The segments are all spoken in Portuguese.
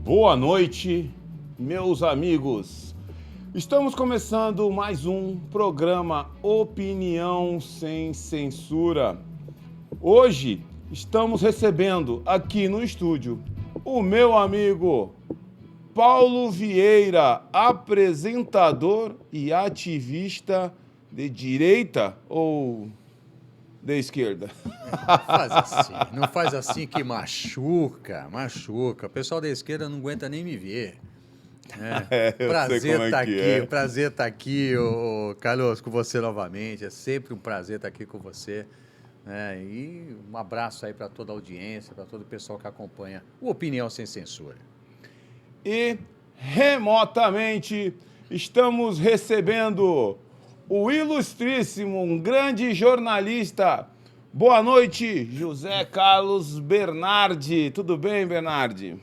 Boa noite, meus amigos. Estamos começando mais um programa Opinião Sem Censura. Hoje estamos recebendo aqui no estúdio o meu amigo Paulo Vieira, apresentador e ativista de direita ou de esquerda? Não faz assim que machuca. O pessoal da esquerda não aguenta nem me ver. Eu sei como é que é. Prazer estar aqui, ô Carlos, com você novamente. É sempre um prazer estar aqui com você. E um abraço aí para toda a audiência, para todo o pessoal que acompanha o Opinião Sem Censura. E remotamente estamos recebendo o ilustríssimo, um grande jornalista. Boa noite, José Carlos Bernardi. Tudo bem, Bernardi?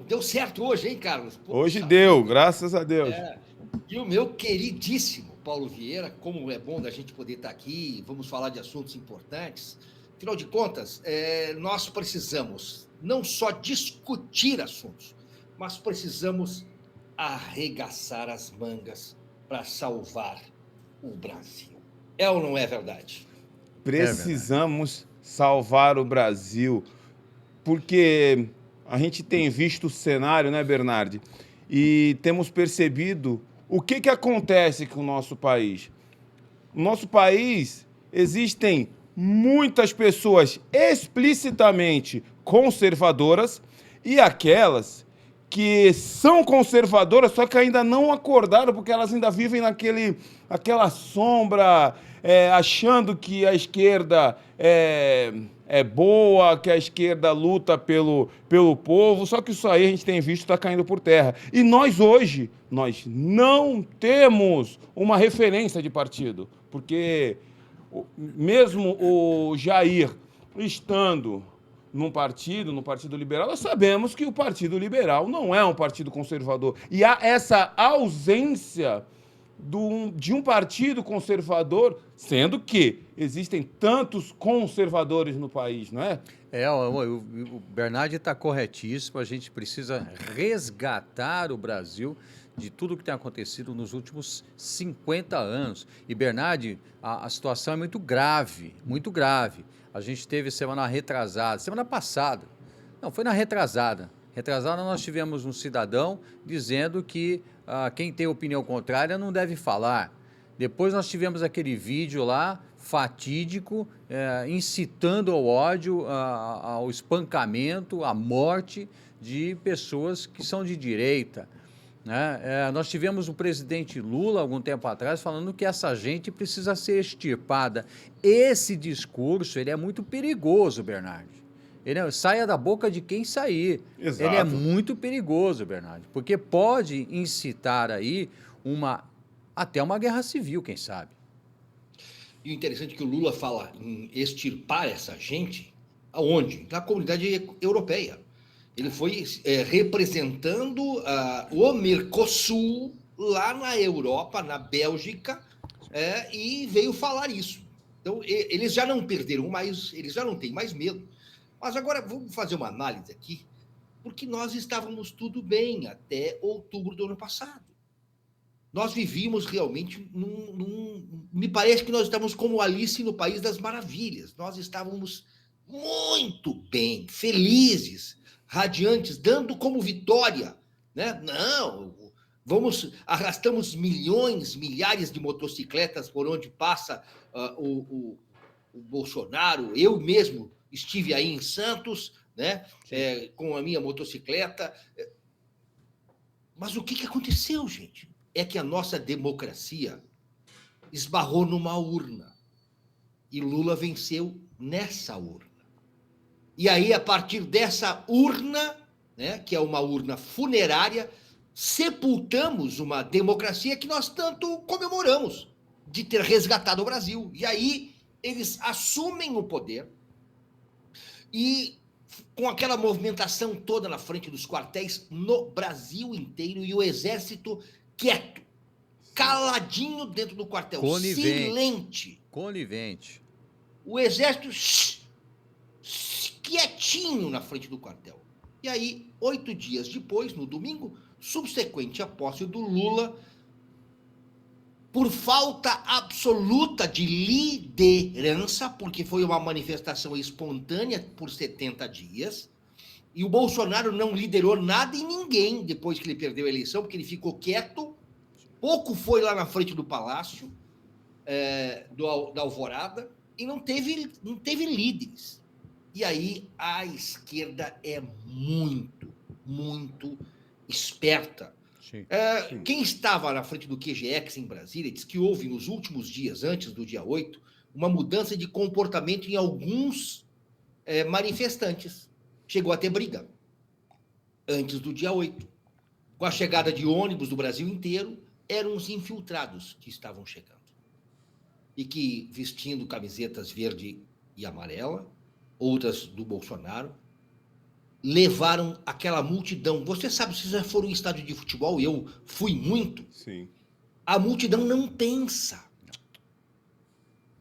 Deu certo hoje, hein, Carlos? Hoje deu, graças a Deus. E o meu queridíssimo Paulo Vieira, como é bom da gente poder estar aqui, vamos falar de assuntos importantes. Afinal de contas, nós precisamos não só discutir assuntos, mas precisamos arregaçar as mangas para salvar o Brasil. É ou não é verdade? Precisamos salvar o Brasil, porque a gente tem visto o cenário, né, Bernardi? E temos percebido o que acontece com o nosso país. No nosso país existem muitas pessoas explicitamente conservadoras e aquelas que são conservadoras, só que ainda não acordaram, porque elas ainda vivem naquela sombra, achando que a esquerda é boa, que a esquerda luta pelo povo, só que isso aí a gente tem visto está caindo por terra. E nós hoje, nós não temos uma referência de partido, porque mesmo o Jair estando no Partido Liberal, nós sabemos que o Partido Liberal não é um partido conservador. E há essa ausência de um partido conservador, sendo que existem tantos conservadores no país, não é? O Bernardi está corretíssimo. A gente precisa resgatar o Brasil de tudo que tem acontecido nos últimos 50 anos. E, Bernardi, a situação é muito grave, muito grave. A gente teve semana passada, não, foi na retrasada. Retrasada nós tivemos um cidadão dizendo que quem tem opinião contrária não deve falar. Depois nós tivemos aquele vídeo lá, fatídico, incitando ao ódio, ao espancamento, à morte de pessoas que são de direita. Nós tivemos o presidente Lula, algum tempo atrás, falando que essa gente precisa ser extirpada. Esse discurso ele é muito perigoso, Bernardo. Saia da boca de quem sair. Exato. Ele é muito perigoso, Bernardo, porque pode incitar aí até uma guerra civil, quem sabe. E o interessante é que o Lula fala em extirpar essa gente, aonde? Na comunidade europeia. Ele foi representando o Mercosul lá na Europa, na Bélgica, e veio falar isso. Então, eles já não perderam mais, eles já não têm mais medo. Mas agora vamos fazer uma análise aqui, porque nós estávamos tudo bem até outubro do ano passado. Nós vivíamos realmente me parece que nós estávamos como Alice no País das Maravilhas. Nós estávamos muito bem, felizes, radiantes, dando como vitória, né? Não, arrastamos milhões, milhares de motocicletas por onde passa o Bolsonaro. Eu mesmo estive aí em Santos, né? Com a minha motocicleta. Mas o que aconteceu, gente? É que a nossa democracia esbarrou numa urna. E Lula venceu nessa urna. E aí, a partir dessa urna, né, que é uma urna funerária, sepultamos uma democracia que nós tanto comemoramos, de ter resgatado o Brasil. E aí, eles assumem o poder e com aquela movimentação toda na frente dos quartéis no Brasil inteiro e o exército quieto, caladinho dentro do quartel, silente. Conivente. O exército quietinho na frente do quartel. E aí, 8 dias depois, no domingo, subsequente à posse do Lula, por falta absoluta de liderança, porque foi uma manifestação espontânea por 70 dias, e o Bolsonaro não liderou nada e ninguém depois que ele perdeu a eleição, porque ele ficou quieto, pouco foi lá na frente do Palácio, da Alvorada, e não teve líderes. E aí a esquerda é muito, muito esperta. Quem estava na frente do QGX em Brasília diz que houve, nos últimos dias, antes do dia 8, uma mudança de comportamento em alguns manifestantes. Chegou a ter briga antes do dia 8. Com a chegada de ônibus do Brasil inteiro, eram os infiltrados que estavam chegando. E que, vestindo camisetas verde e amarela, outras do Bolsonaro, levaram aquela multidão. Você sabe, se já foram em estádio de futebol, eu fui muito, Sim. a multidão não pensa.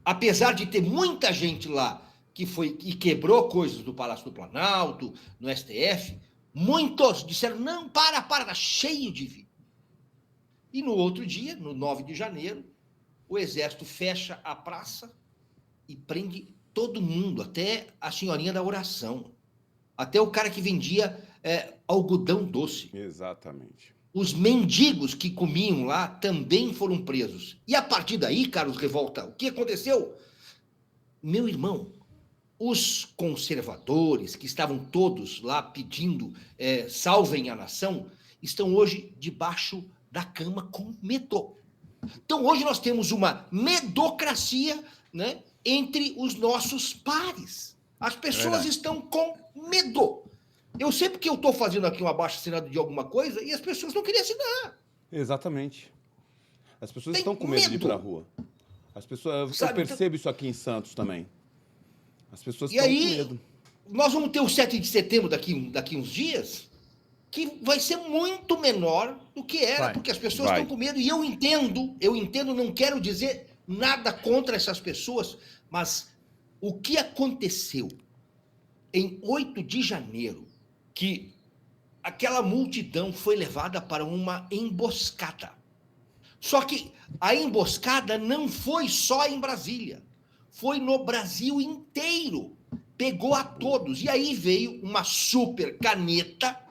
Apesar de ter muita gente lá que foi e quebrou coisas do Palácio do Planalto, no STF, muitos disseram, não, para, cheio de vida. E no outro dia, no 9 de janeiro, o Exército fecha a praça e prende todo mundo, até a senhorinha da oração, até o cara que vendia algodão doce. Exatamente. Os mendigos que comiam lá também foram presos. E a partir daí, Carlos Revolta, o que aconteceu? Meu irmão, os conservadores, que estavam todos lá pedindo salvem a nação, estão hoje debaixo da cama com medo. Então, hoje nós temos uma medocracia, né, entre os nossos pares. As pessoas estão com medo. Eu sei que eu estou fazendo aqui um abaixo-assinado de alguma coisa e as pessoas não queriam assinar. Exatamente. As pessoas Tem estão com medo de ir medo. para a rua. As pessoas, Sabe, eu percebo isso aqui em Santos também. As pessoas E estão com aí, medo. nós vamos ter o 7 de setembro daqui uns dias, que vai ser muito menor do que era, porque as pessoas estão com medo. E eu entendo, não quero dizer nada contra essas pessoas, mas o que aconteceu em 8 de janeiro, que aquela multidão foi levada para uma emboscada. Só que a emboscada não foi só em Brasília, foi no Brasil inteiro. Pegou a todos. E aí veio uma super caneta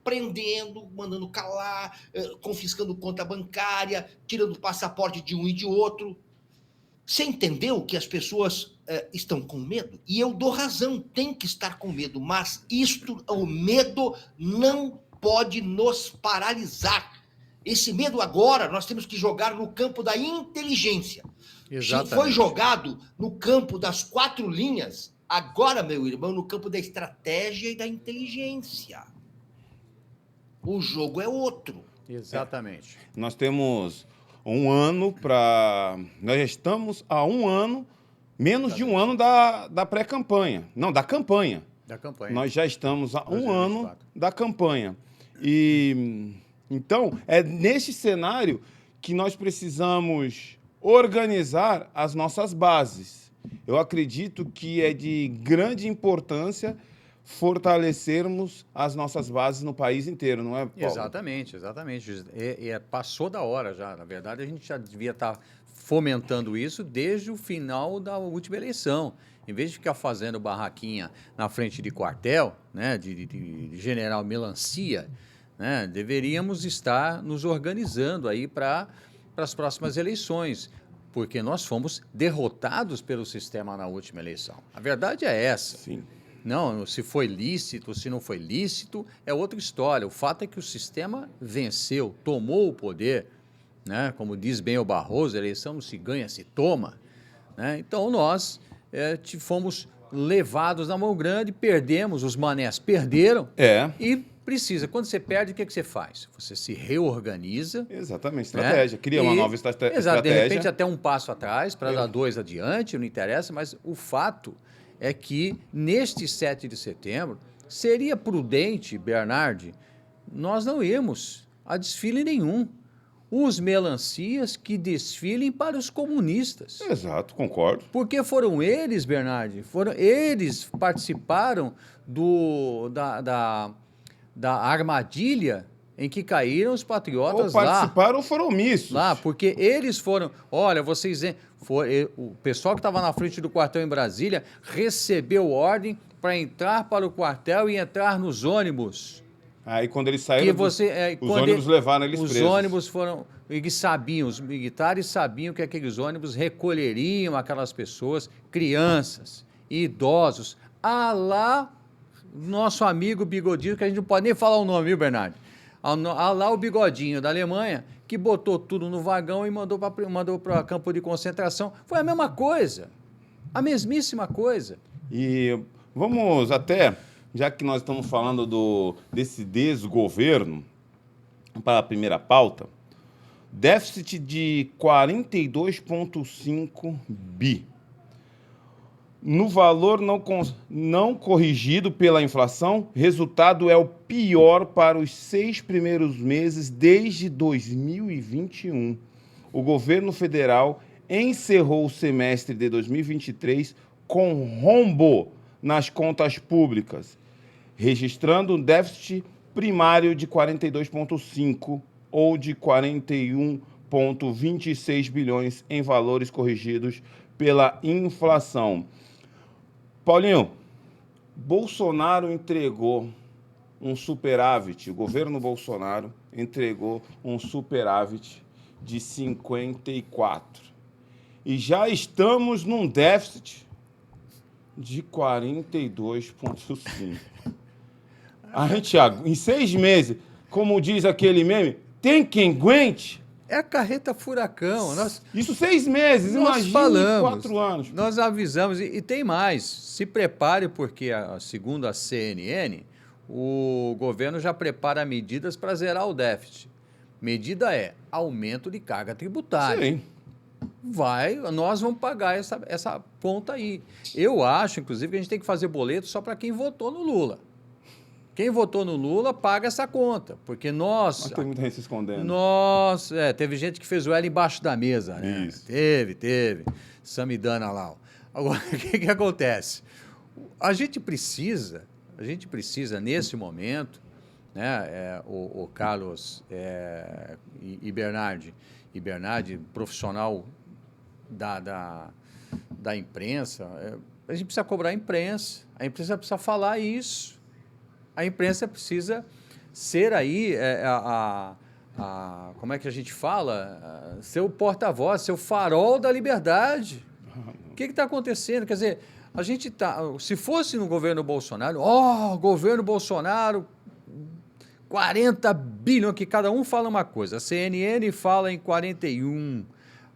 prendendo, mandando calar, confiscando conta bancária, tirando passaporte de um e de outro. Você entendeu que as pessoas estão com medo? E eu dou razão, tem que estar com medo, mas o medo não pode nos paralisar. Esse medo agora nós temos que jogar no campo da inteligência. Exatamente. Foi jogado no campo das 4 linhas, agora, meu irmão, no campo da estratégia e da inteligência. O jogo é outro. Exatamente. Nós temos um ano para... Nós já estamos há um ano, menos de um ano da pré-campanha. Não, da campanha. Da campanha. Nós já estamos há um 2024. ano da campanha. E então, é neste cenário que nós precisamos organizar as nossas bases. Eu acredito que é de grande importância fortalecermos as nossas bases no país inteiro, não é, Paulo? Exatamente. Passou da hora já. Na verdade, a gente já devia estar fomentando isso desde o final da última eleição. Em vez de ficar fazendo barraquinha na frente de quartel, né, de general melancia, né, deveríamos estar nos organizando aí para as próximas eleições, porque nós fomos derrotados pelo sistema na última eleição. A verdade é essa. Sim. Não, se foi lícito, se não foi lícito, é outra história. O fato é que o sistema venceu, tomou o poder, né? Como diz bem o Barroso, a eleição não se ganha, se toma. Né? Então, nós fomos levados na mão grande, perdemos, os manés perderam e precisa. Quando você perde, o que você faz? Você se reorganiza. Exatamente, estratégia. Né? Cria uma nova estratégia. Exato, de repente até um passo atrás, para dar 2 adiante, não interessa, mas o fato é que, neste 7 de setembro, seria prudente, Bernardi, nós não irmos a desfile nenhum. os melancias que desfilem para os comunistas. Exato, concordo. Porque foram eles, Bernardi, eles participaram da armadilha em que caíram os patriotas Ou lá. participaram ou foram omissos. Lá, porque eles foram. Olha, o pessoal que estava na frente do quartel em Brasília recebeu ordem para entrar para o quartel e entrar nos ônibus. Aí quando eles saíram, os quando ônibus levaram eles os presos. ônibus foram. Eles sabiam, os militares sabiam que aqueles ônibus recolheriam aquelas pessoas, crianças, idosos. Ah, lá, nosso amigo Bigodinho, que a gente não pode nem falar o nome, viu, Bernardo? Ah, lá o Bigodinho da Alemanha, que botou tudo no vagão e mandou para campo de concentração. Foi a mesma coisa. A mesmíssima coisa. E vamos até, já que nós estamos falando desse desgoverno, para a primeira pauta, déficit de 42,5 bi. No valor não corrigido pela inflação, resultado é o pior para os 6 primeiros meses desde 2021. O governo federal encerrou o semestre de 2023 com rombo nas contas públicas, registrando um déficit primário de 42,5 ou de 41,26 bilhões em valores corrigidos pela inflação. Paulinho, Bolsonaro entregou um superávit, o governo Bolsonaro entregou um superávit de 54. E já estamos num déficit de 42,5. Tiago, em 6 meses, como diz aquele meme, tem quem aguente? É a carreta furacão. Isso 6 meses, imagina falamos, 4 anos. Nós avisamos, e tem mais. Se prepare, porque, segundo a CNN, o governo já prepara medidas para zerar o déficit. Medida é aumento de carga tributária. Sim. Nós vamos pagar essa ponta aí. Eu acho, inclusive, que a gente tem que fazer boleto só para quem votou no Lula. Quem votou no Lula paga essa conta, porque nós... Mas tem muita gente se escondendo. Teve gente que fez o L embaixo da mesa, né? Isso. Teve. Samidana lá. Agora, o que acontece? A gente precisa, nesse momento, né, o Carlos e Bernardi, profissional da imprensa, a gente precisa cobrar a imprensa precisa falar isso. A imprensa precisa ser aí, como é que a gente fala? Ser o porta-voz, ser o farol da liberdade. O que está acontecendo? Quer dizer, a gente está... Se fosse no governo Bolsonaro, governo Bolsonaro, 40 bilhões, que cada um fala uma coisa. A CNN fala em 41,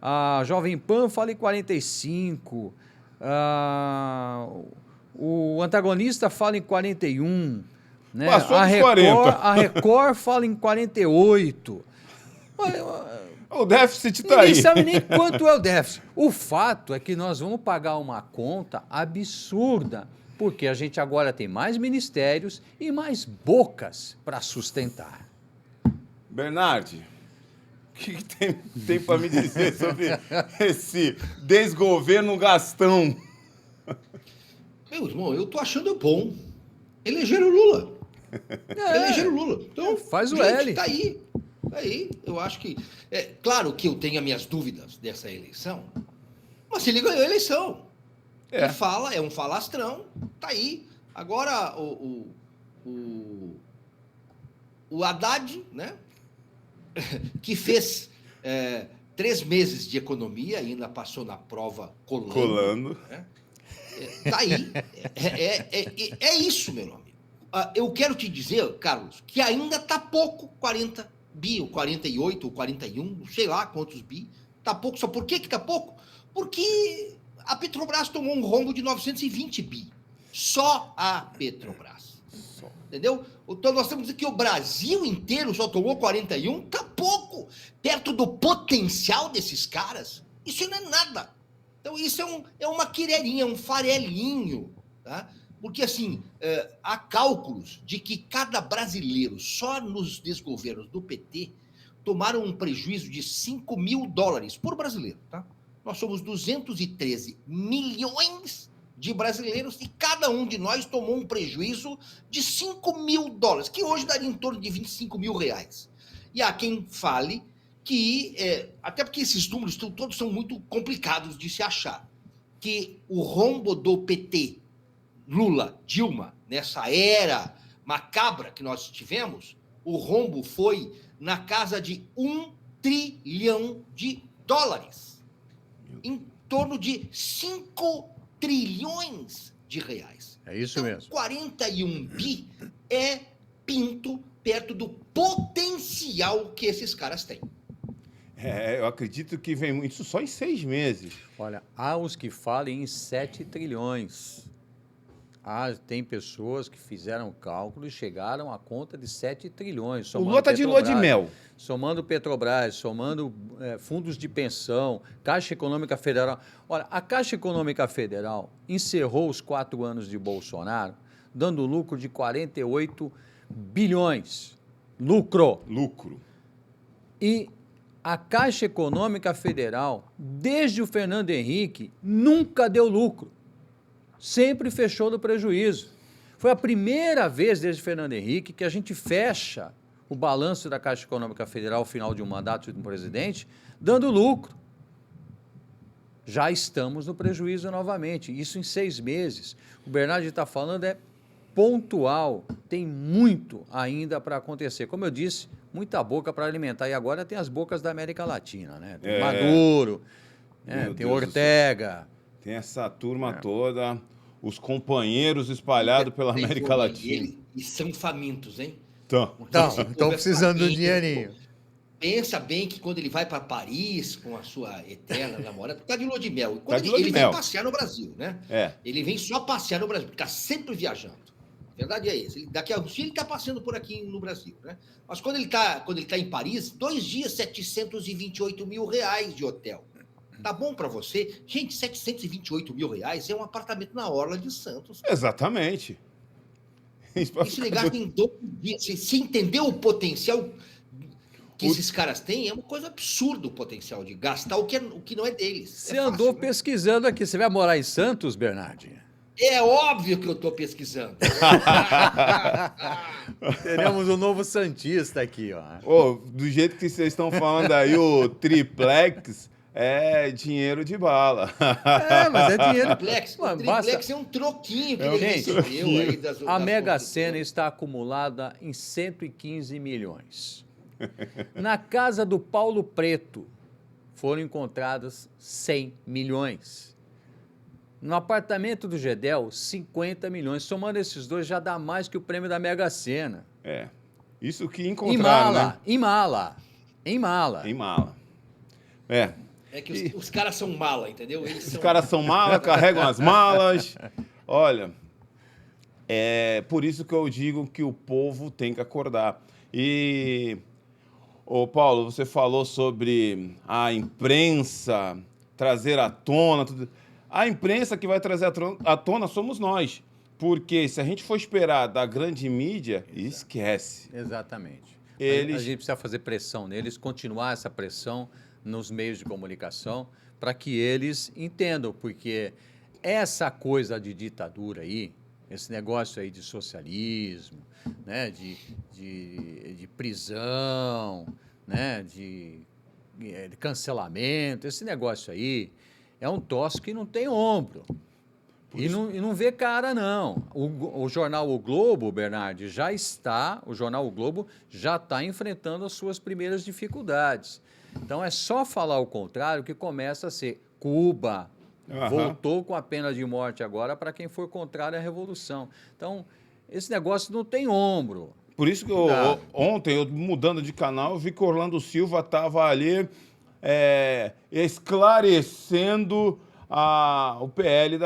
a Jovem Pan fala em 45, o antagonista fala em 41... Né? A Record fala em 48. O déficit está aí. Ninguém sabe nem quanto é o déficit. O fato é que nós vamos pagar uma conta absurda, porque a gente agora tem mais ministérios e mais bocas para sustentar. Bernardi, o que tem para me dizer sobre esse desgoverno Gastão? Meu irmão, eu tô achando bom. Elegeram o Lula. Elegeram o Lula. Então, faz o gente, L. Tá aí. Eu acho que... claro que eu tenho as minhas dúvidas dessa eleição, mas ele ganhou a eleição. Ele é um falastrão, tá aí. Agora, o Haddad, né, que fez 3 meses de economia, ainda passou na prova colando. Né? Tá aí. É isso, meu nome. Eu quero te dizer, Carlos, que ainda está pouco 40 bi, ou 48, ou 41, não sei lá quantos bi. Está pouco. Só por que está pouco? Porque a Petrobras tomou um rombo de 920 bi. Só a Petrobras. Entendeu? Então nós temos que o Brasil inteiro só tomou 41, está pouco. Perto do potencial desses caras, isso não é nada. Então isso é uma quireirinha, um farelinho, tá? Porque, assim, há cálculos de que cada brasileiro, só nos desgovernos do PT, tomaram um prejuízo de 5 mil dólares por brasileiro, tá? Nós somos 213 milhões de brasileiros e cada um de nós tomou um prejuízo de 5 mil dólares, que hoje daria em torno de 25 mil reais. E há quem fale que, até porque esses números todos são muito complicados de se achar, que o rombo do PT, Lula, Dilma, nessa era macabra que nós tivemos, o rombo foi na casa de 1 trilhão de dólares, em torno de 5 trilhões de reais. É isso então, mesmo. 41 bi é pinto perto do potencial que esses caras têm. Eu acredito que vem isso só em 6 meses. Olha, há os que falem em 7 trilhões. Tem pessoas que fizeram cálculo e chegaram à conta de 7 trilhões. O Lula está de lua de mel. Somando Petrobras, somando fundos de pensão, Caixa Econômica Federal. Olha, a Caixa Econômica Federal encerrou os 4 anos de Bolsonaro, dando lucro de 48 bilhões. Lucro. E a Caixa Econômica Federal, desde o Fernando Henrique, nunca deu lucro. Sempre fechou no prejuízo. Foi a primeira vez desde o Fernando Henrique que a gente fecha o balanço da Caixa Econômica Federal ao final de um mandato de um presidente, dando lucro. Já estamos no prejuízo novamente, isso em 6 meses. O Bernardi está falando pontual, tem muito ainda para acontecer. Como eu disse, muita boca para alimentar. E agora tem as bocas da América Latina, né? Tem Maduro, tem Ortega. Tem essa turma toda, os companheiros espalhados pela América Latina. E são famintos, hein? Estão precisando do dinheirinho. Pensa bem que quando ele vai para Paris com a sua eterna namorada, tá de lua de mel. Quando ele vem passear no Brasil, né? Ele vem só passear no Brasil, porque tá sempre viajando. A verdade é essa. Daqui a uns dias ele está passeando por aqui no Brasil, né? Mas quando ele tá em Paris, 2 dias, 728 mil reais de hotel. Tá bom para você? Gente, 728 mil reais é um apartamento na Orla de Santos. Exatamente. Isso ele gasta em 2 dias. Se entendeu o potencial que esses caras têm, é uma coisa absurda o potencial de gastar o que não é deles. Você andou pesquisando aqui. Você vai morar em Santos, Bernardi? É óbvio que eu estou pesquisando. Teremos um novo santista aqui, ó. Do jeito que vocês estão falando aí, o triplex é dinheiro de bala. Mas é dinheiro. O triplex é um troquinho que ele recebeu aí das A Mega Sena está acumulada em 115 milhões. Na casa do Paulo Preto foram encontradas 100 milhões. No apartamento do Gedel, 50 milhões. Somando esses dois, já dá mais que o prêmio da Mega Sena. Isso que encontraram, Em mala. É que os caras são mala, entendeu? Os caras são mala, carregam as malas. Olha, é por isso que eu digo que o povo tem que acordar. E, Paulo, você falou sobre a imprensa trazer à tona tudo. A imprensa que vai trazer à tona somos nós. Porque se a gente for esperar da grande mídia, esquece. Exatamente. A gente precisa fazer pressão neles, continuar essa pressão nos meios de comunicação, para que eles entendam, porque essa coisa de ditadura aí, esse negócio aí de socialismo, né, de prisão, né, de cancelamento, esse negócio aí é um troço que não tem ombro. E não vê cara, não. O jornal O Globo, Bernardi, o jornal O Globo já está enfrentando as suas primeiras dificuldades. Então, é só falar o contrário que começa a ser Cuba. Voltou com a pena de morte agora para quem for contrário à revolução. Então, esse negócio não tem ombro. Por isso que ontem, eu mudando de canal, eu vi que o Orlando Silva estava ali esclarecendo o PL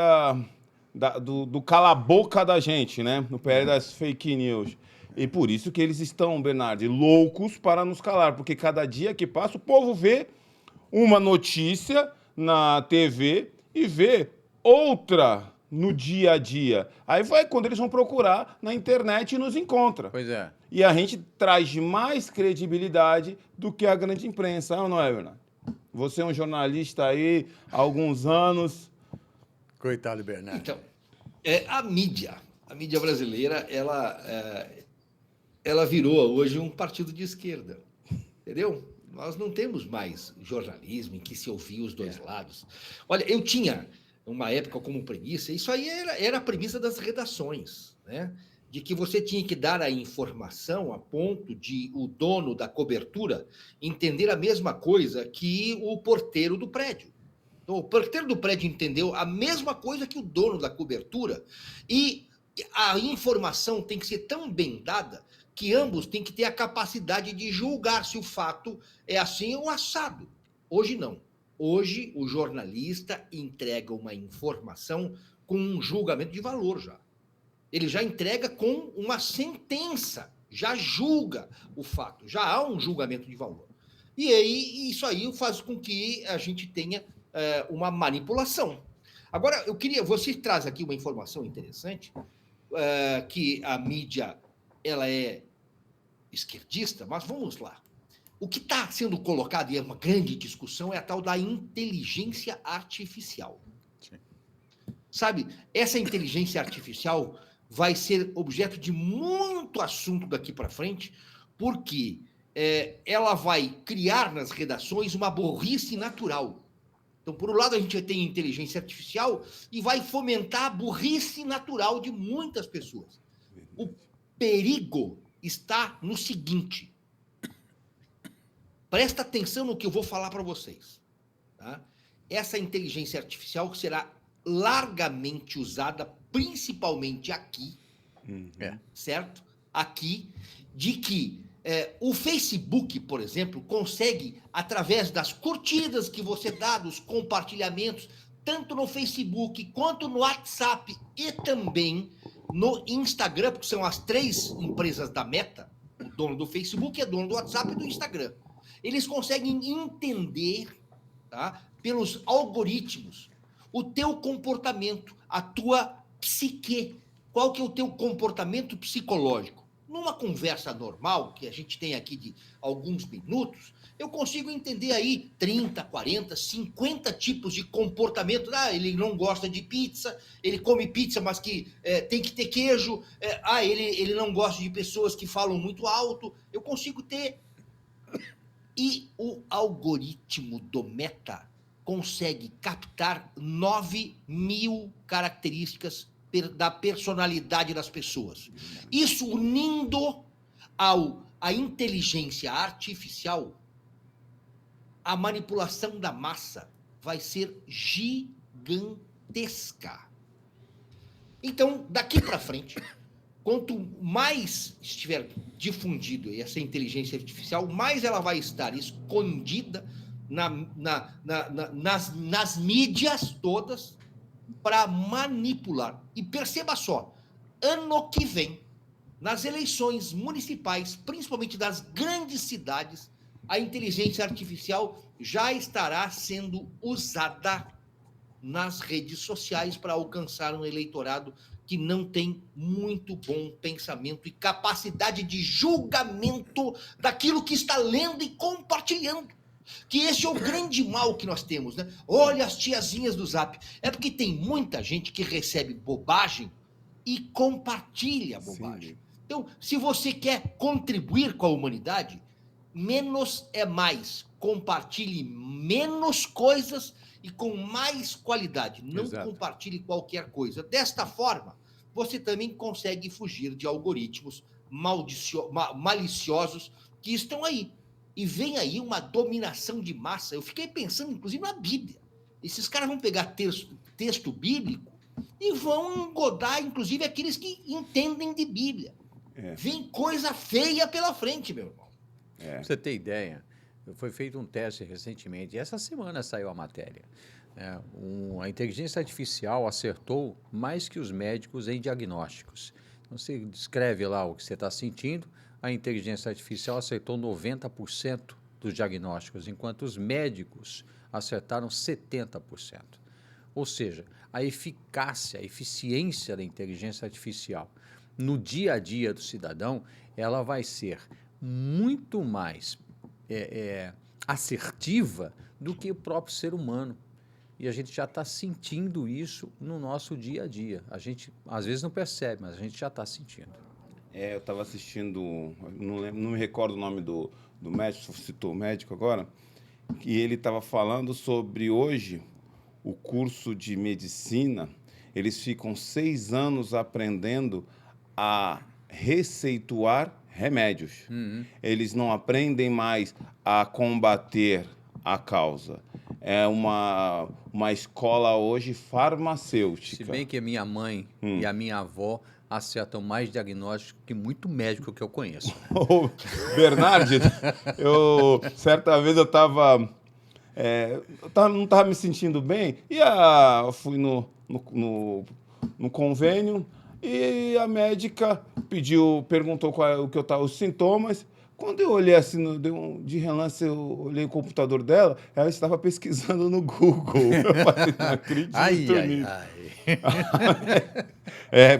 do cala-boca da gente, né? No PL das fake news. E por isso que eles estão, Bernardi, loucos para nos calar, porque cada dia que passa o povo vê uma notícia na TV e vê outra no dia a dia. Aí vai quando eles vão procurar na internet e nos encontra. Pois é. E a gente traz mais credibilidade do que a grande imprensa, não é, Bernardo? Você é um jornalista aí há alguns anos. Coitado do Bernardo. Então, a mídia brasileira, ela virou hoje um partido de esquerda, entendeu? Nós não temos mais jornalismo em que se ouvia os dois lados. Olha, eu tinha uma época como premissa, isso aí era a premissa das redações, né? De que você tinha que dar a informação a ponto de o dono da cobertura entender a mesma coisa que o porteiro do prédio. Então, o porteiro do prédio entendeu a mesma coisa que o dono da cobertura e a informação tem que ser tão bem dada que ambos têm que ter a capacidade de julgar se o fato é assim ou assado. Hoje não. Hoje o jornalista entrega uma informação com um julgamento de valor já. Ele já entrega com uma sentença, já julga o fato, já há um julgamento de valor. E aí, isso aí faz com que a gente tenha uma manipulação. Agora, você traz aqui uma informação interessante, que a mídia ela é esquerdista, mas vamos lá. O que está sendo colocado, e é uma grande discussão, é a tal da inteligência artificial. Sim. Sabe, essa inteligência artificial vai ser objeto de muito assunto daqui para frente, porque ela vai criar nas redações uma burrice natural. Então, por um lado, a gente tem inteligência artificial e vai fomentar a burrice natural de muitas pessoas. O perigo está no seguinte. Presta atenção no que eu vou falar para vocês. Tá? Essa inteligência artificial será largamente usada, principalmente aqui, certo? Aqui, de que o Facebook, por exemplo, consegue, através das curtidas que você dá, dos compartilhamentos, tanto no Facebook quanto no WhatsApp e também no Instagram, porque são as 3 empresas da Meta, o dono do Facebook é dono do WhatsApp e do Instagram. Eles conseguem entender, tá, pelos algoritmos o teu comportamento, a tua psique, qual que é o teu comportamento psicológico. Numa conversa normal, que a gente tem aqui de alguns minutos, eu consigo entender aí 30, 40, 50 tipos de comportamento. Ele não gosta de pizza, ele come pizza, mas que tem que ter queijo. Ele não gosta de pessoas que falam muito alto. Eu consigo ter. E o algoritmo do Meta consegue captar 9.000 características da personalidade das pessoas. Isso unindo à inteligência artificial, a manipulação da massa vai ser gigantesca. Então, daqui para frente, quanto mais estiver difundido essa inteligência artificial, mais ela vai estar escondida nas mídias todas, para manipular. E perceba só, ano que vem, nas eleições municipais, principalmente das grandes cidades, a inteligência artificial já estará sendo usada nas redes sociais para alcançar um eleitorado que não tem muito bom pensamento e capacidade de julgamento daquilo que está lendo e compartilhando. Que esse é o grande mal que nós temos, né? Olha as tiazinhas do Zap. É porque tem muita gente que recebe bobagem e compartilha a bobagem. Sim. Então, se você quer contribuir com a humanidade, menos é mais. Compartilhe menos coisas e com mais qualidade. Não Exato. Compartilhe qualquer coisa. Desta forma, você também consegue fugir de algoritmos maliciosos que estão aí. E vem aí uma dominação de massa. Eu fiquei pensando, inclusive, na Bíblia. Esses caras vão pegar texto bíblico e vão engodar, inclusive, aqueles que entendem de Bíblia. Vem coisa feia pela frente, meu irmão. Pra você ter ideia, foi feito um teste recentemente, e essa semana saiu a matéria. A inteligência artificial acertou mais que os médicos em diagnósticos. Então, você descreve lá o que você está sentindo, a inteligência artificial acertou 90% dos diagnósticos, enquanto os médicos acertaram 70%. Ou seja, a eficácia, a eficiência da inteligência artificial no dia a dia do cidadão, ela vai ser muito mais assertiva do que o próprio ser humano. E a gente já está sentindo isso no nosso dia a dia. A gente, às vezes, não percebe, mas a gente já está sentindo. Eu estava assistindo, não me recordo o nome do médico, citou o médico agora, que ele estava falando sobre hoje o curso de medicina. Eles ficam 6 anos aprendendo a receituar remédios. Eles não aprendem mais a combater a causa. É uma escola hoje farmacêutica. Se bem que a minha mãe e a minha avó acertam mais diagnóstico que muito médico que eu conheço. Ô, Bernardi, certa vez eu não estava me sentindo bem e fui no convênio e a médica perguntou os sintomas. Quando eu olhei assim, de relance, eu olhei o computador dela, ela estava pesquisando no Google. Eu falei, não acredito nisso.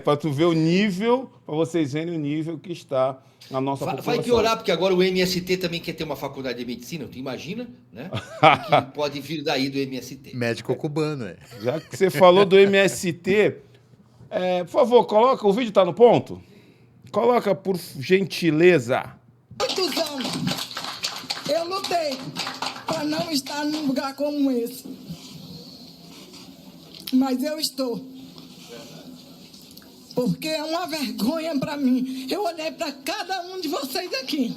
Para tu ver o nível, para vocês verem o nível que está a nossa população. Vai piorar, porque agora o MST também quer ter uma faculdade de medicina, tu imagina, né? Que pode vir daí do MST. Médico cubano, Já que você falou do MST, por favor, coloca, o vídeo está no ponto? Coloca, por gentileza. Muitos anos eu lutei para não estar num lugar como esse. Mas eu estou. Porque é uma vergonha para mim. Eu olhei para cada um de vocês aqui.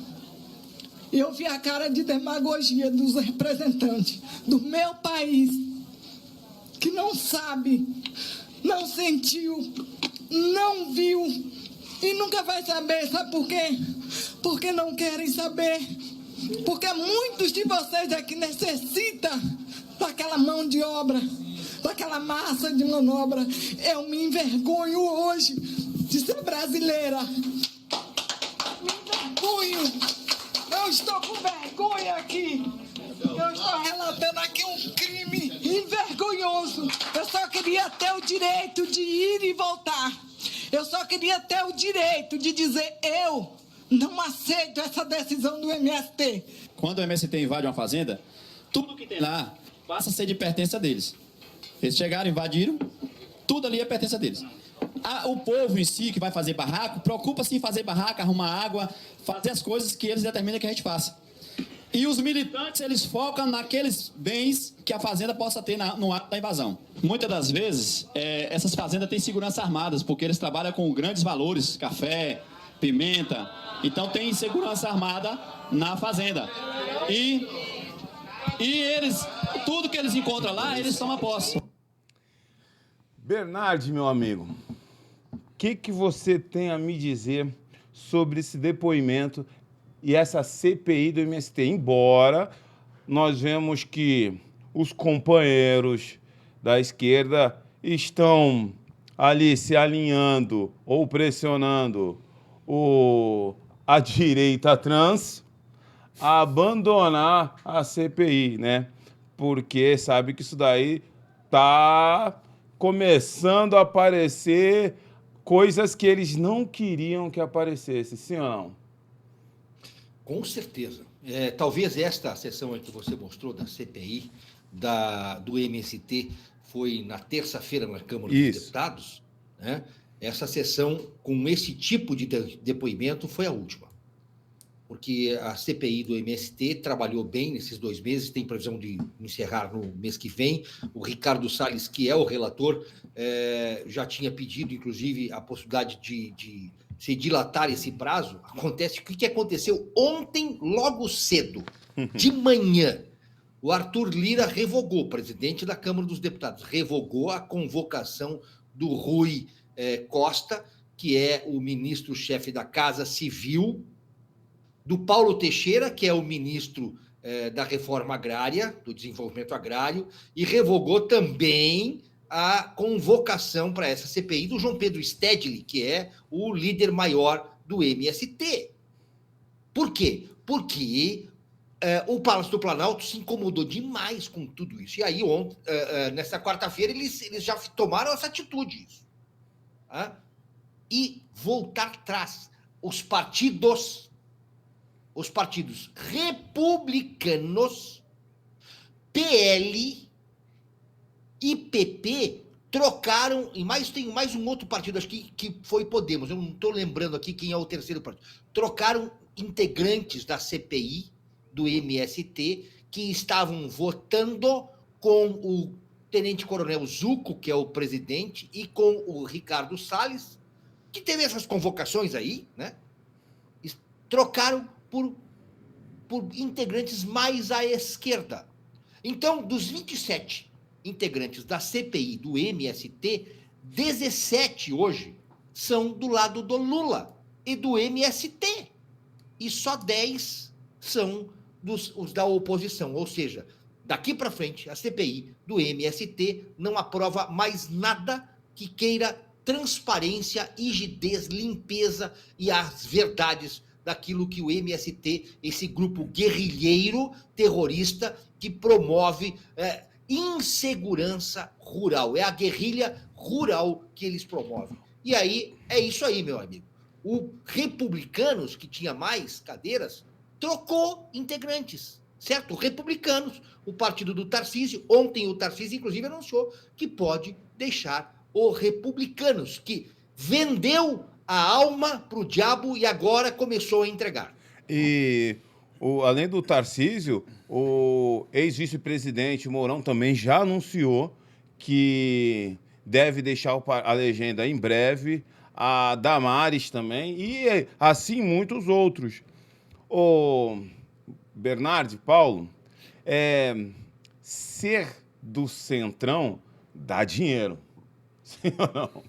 E eu vi a cara de demagogia dos representantes do meu país. Que não sabe, não sentiu, não viu. E nunca vai saber, sabe por quê? Porque não querem saber. Porque muitos de vocês aqui necessitam daquela mão de obra, daquela massa de manobra. Eu me envergonho hoje de ser brasileira. Me envergonho. Eu estou com vergonha aqui. Eu estou relatando aqui um crime envergonhoso. Eu só queria ter o direito de ir e voltar. Eu só queria ter o direito de dizer: eu não aceito essa decisão do MST. Quando o MST invade uma fazenda, tudo que tem lá passa a ser de pertença deles. Eles chegaram, invadiram, tudo ali é pertença deles. O povo em si, que vai fazer barraco, preocupa-se em fazer barraco, arrumar água, fazer as coisas que eles determinam que a gente faça. E os militantes, eles focam naqueles bens que a fazenda possa ter no ato da invasão. Muitas das vezes, essas fazendas têm segurança armadas, porque eles trabalham com grandes valores, café, pimenta. Então, tem segurança armada na fazenda. E eles, tudo que eles encontram lá, eles tomam posse. Bernardi, meu amigo, o que você tem a me dizer sobre esse depoimento e essa CPI do MST? Embora nós vemos que os companheiros da esquerda estão ali se alinhando ou pressionando a direita trans a abandonar a CPI, né? Porque sabe que isso daí tá começando a aparecer coisas que eles não queriam que aparecesse, sim ou não? Com certeza. Talvez esta sessão aí que você mostrou da CPI, do MST, foi na terça-feira na Câmara dos Deputados, né? Essa sessão com esse tipo de depoimento foi a última. Porque a CPI do MST trabalhou bem nesses 2 meses, tem previsão de encerrar no mês que vem. O Ricardo Salles, que é o relator, já tinha pedido, inclusive, a possibilidade de se dilatar esse prazo. Acontece o que aconteceu ontem, logo cedo, de manhã. O Arthur Lira revogou, presidente da Câmara dos Deputados, revogou a convocação do Rui Costa, que é o ministro-chefe da Casa Civil, do Paulo Teixeira, que é o ministro da Reforma Agrária, do Desenvolvimento Agrário, e revogou também a convocação para essa CPI do João Pedro Stedley, que é o líder maior do MST. Por quê? Porque o Palácio do Planalto se incomodou demais com tudo isso. E aí, nessa quarta-feira, eles já tomaram essa atitude. Tá? E voltar atrás. Os partidos republicanos, PL e PP trocaram, e tem mais um outro partido, acho que foi Podemos, eu não estou lembrando aqui quem é o terceiro partido, trocaram integrantes da CPI, do MST, que estavam votando com o tenente-coronel Zucco, que é o presidente, e com o Ricardo Salles, que teve essas convocações aí, né? Trocaram por integrantes mais à esquerda. Então, dos 27 integrantes da CPI do MST, 17 hoje são do lado do Lula e do MST. E só 10 são os da oposição. Ou seja, daqui para frente, a CPI do MST não aprova mais nada que queira transparência, rigidez, limpeza e as verdades daquilo que o MST, esse grupo guerrilheiro terrorista que promove insegurança rural. É a guerrilha rural que eles promovem. E aí, é isso aí, meu amigo. O Republicanos, que tinha mais cadeiras, trocou integrantes, certo? Republicanos, o partido do Tarcísio. Ontem o Tarcísio, inclusive, anunciou que pode deixar o Republicanos, que vendeu a alma para o diabo e agora começou a entregar. E, além do Tarcísio, o ex-vice-presidente Mourão também já anunciou que deve deixar a legenda em breve, a Damares também, e assim muitos outros. O Bernardi, Paulo, ser do Centrão dá dinheiro. Sim ou não?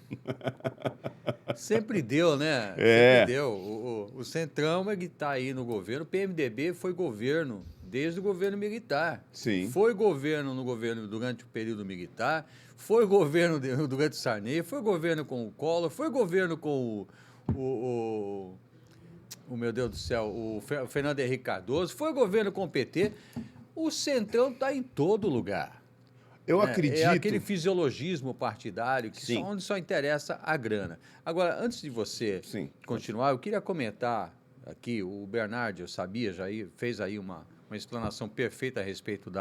Sempre deu, né? Sempre deu. O Centrão é que está aí no governo. O PMDB foi governo desde o governo militar. Sim. Foi governo no governo durante o período militar, foi governo durante o Sarney, foi governo com o Collor, foi governo com o meu Deus do céu, o Fernando Henrique Cardoso, foi governo com o PT. O Centrão está em todo lugar. Eu acredito. É aquele fisiologismo partidário que onde só interessa a grana. Agora, antes de você continuar, eu queria comentar aqui, o Bernardi, eu sabia, já fez aí uma explanação perfeita a respeito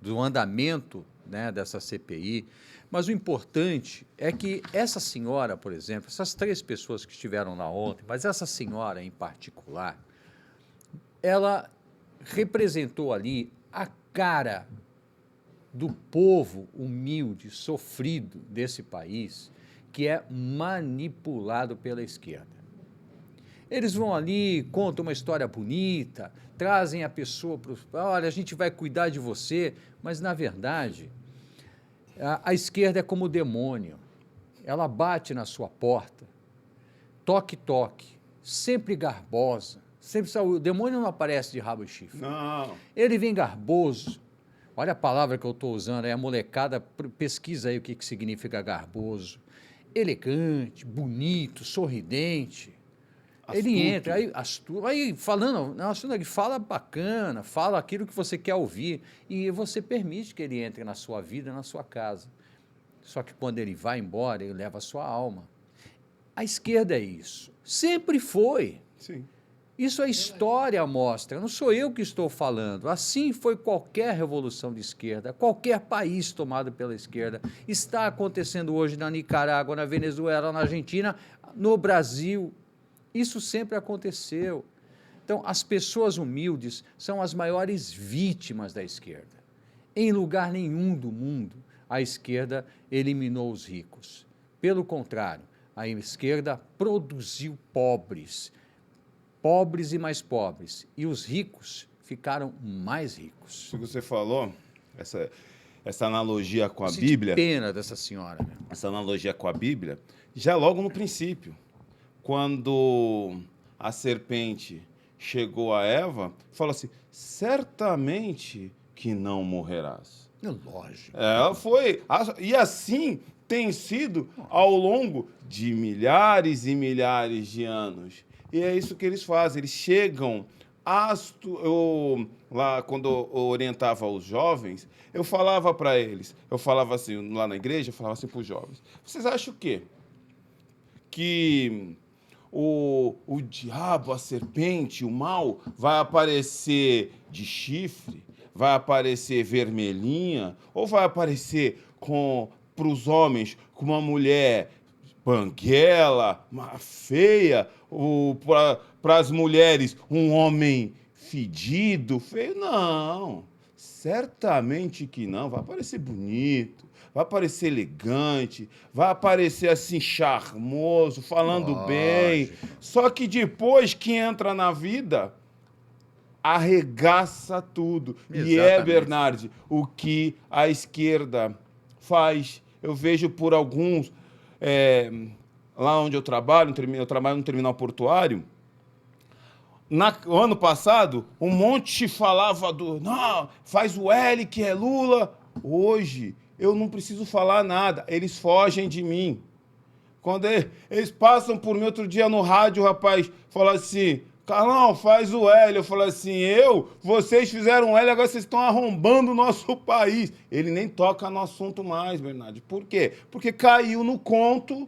do andamento, né, dessa CPI, mas o importante é que essa senhora, por exemplo, essas 3 pessoas que estiveram lá ontem, mas essa senhora em particular, ela representou ali a cara do povo humilde, sofrido desse país, que é manipulado pela esquerda. Eles vão ali, contam uma história bonita, trazem a pessoa para olha, a gente vai cuidar de você, mas, na verdade, a esquerda é como o demônio. Ela bate na sua porta, toque, sempre garbosa, sempre saúde. O demônio não aparece de rabo e chifre. Não. Ele vem garboso. Olha a palavra que eu estou usando, a molecada pesquisa aí o que significa garboso. Elegante, bonito, sorridente. Astuto. Ele entra, aí falando, ele fala bacana, fala aquilo que você quer ouvir, e você permite que ele entre na sua vida, na sua casa. Só que quando ele vai embora, ele leva a sua alma. A esquerda é isso. Sempre foi. Sim. Isso a história mostra, não sou eu que estou falando. Assim foi qualquer revolução de esquerda, qualquer país tomado pela esquerda. Está acontecendo hoje na Nicarágua, na Venezuela, na Argentina, no Brasil. Isso sempre aconteceu. Então, as pessoas humildes são as maiores vítimas da esquerda. Em lugar nenhum do mundo, a esquerda eliminou os ricos. Pelo contrário, a esquerda produziu pobres e mais pobres, e os ricos ficaram mais ricos. O que você falou, essa analogia com a Que Bíblia... pena dessa senhora. Né? Essa analogia com a Bíblia, já logo no princípio, quando a serpente chegou a Eva, falou assim, certamente que não morrerás. É lógico. Ela foi, e assim tem sido ao longo de milhares e milhares de anos. E é isso que eles fazem, eles chegam Lá, quando eu orientava os jovens, eu falava para eles, eu falava assim, lá na igreja, eu falava assim para os jovens, vocês acham o quê? Que o diabo, a serpente, o mal, vai aparecer de chifre, vai aparecer vermelhinha, ou vai aparecer para os homens com uma mulher banguela, uma feia, ou para as mulheres um homem fedido, feio? Não, certamente que não. Vai aparecer bonito, vai aparecer elegante, vai aparecer assim charmoso, falando bem. Lógico. Só que depois que entra na vida, arregaça tudo. E Exatamente. Bernardi, o que a esquerda faz. Eu vejo por alguns, lá onde eu trabalho no terminal portuário, no ano passado, um monte falava não, faz o L que é Lula. Hoje, eu não preciso falar nada, eles fogem de mim. Quando eles passam por mim, outro dia no rádio, o rapaz falou assim, Carlão, faz o L. Eu falei assim, vocês fizeram L, agora vocês estão arrombando o nosso país. Ele nem toca no assunto mais, Bernardo. Por quê? Porque caiu no conto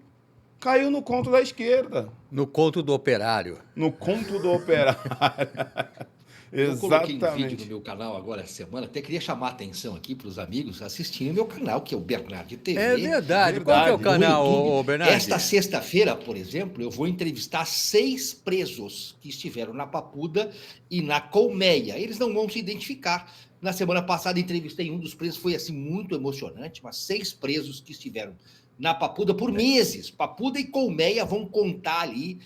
da esquerda. No conto do operário. No conto do operário. Eu coloquei um vídeo Exatamente. no meu canal agora essa semana, até queria chamar a atenção aqui para os amigos assistirem o meu canal, que é o Bernardi TV. É verdade. Qual que é o Verdade. canal, no YouTube. ô Bernardi? Esta sexta-feira, por exemplo, eu vou entrevistar 6 presos que estiveram na Papuda e na Colmeia. Eles não vão se identificar. Na semana passada entrevistei um dos presos, foi assim muito emocionante, mas 6 presos que estiveram na Papuda por meses. Papuda e Colmeia vão contar ali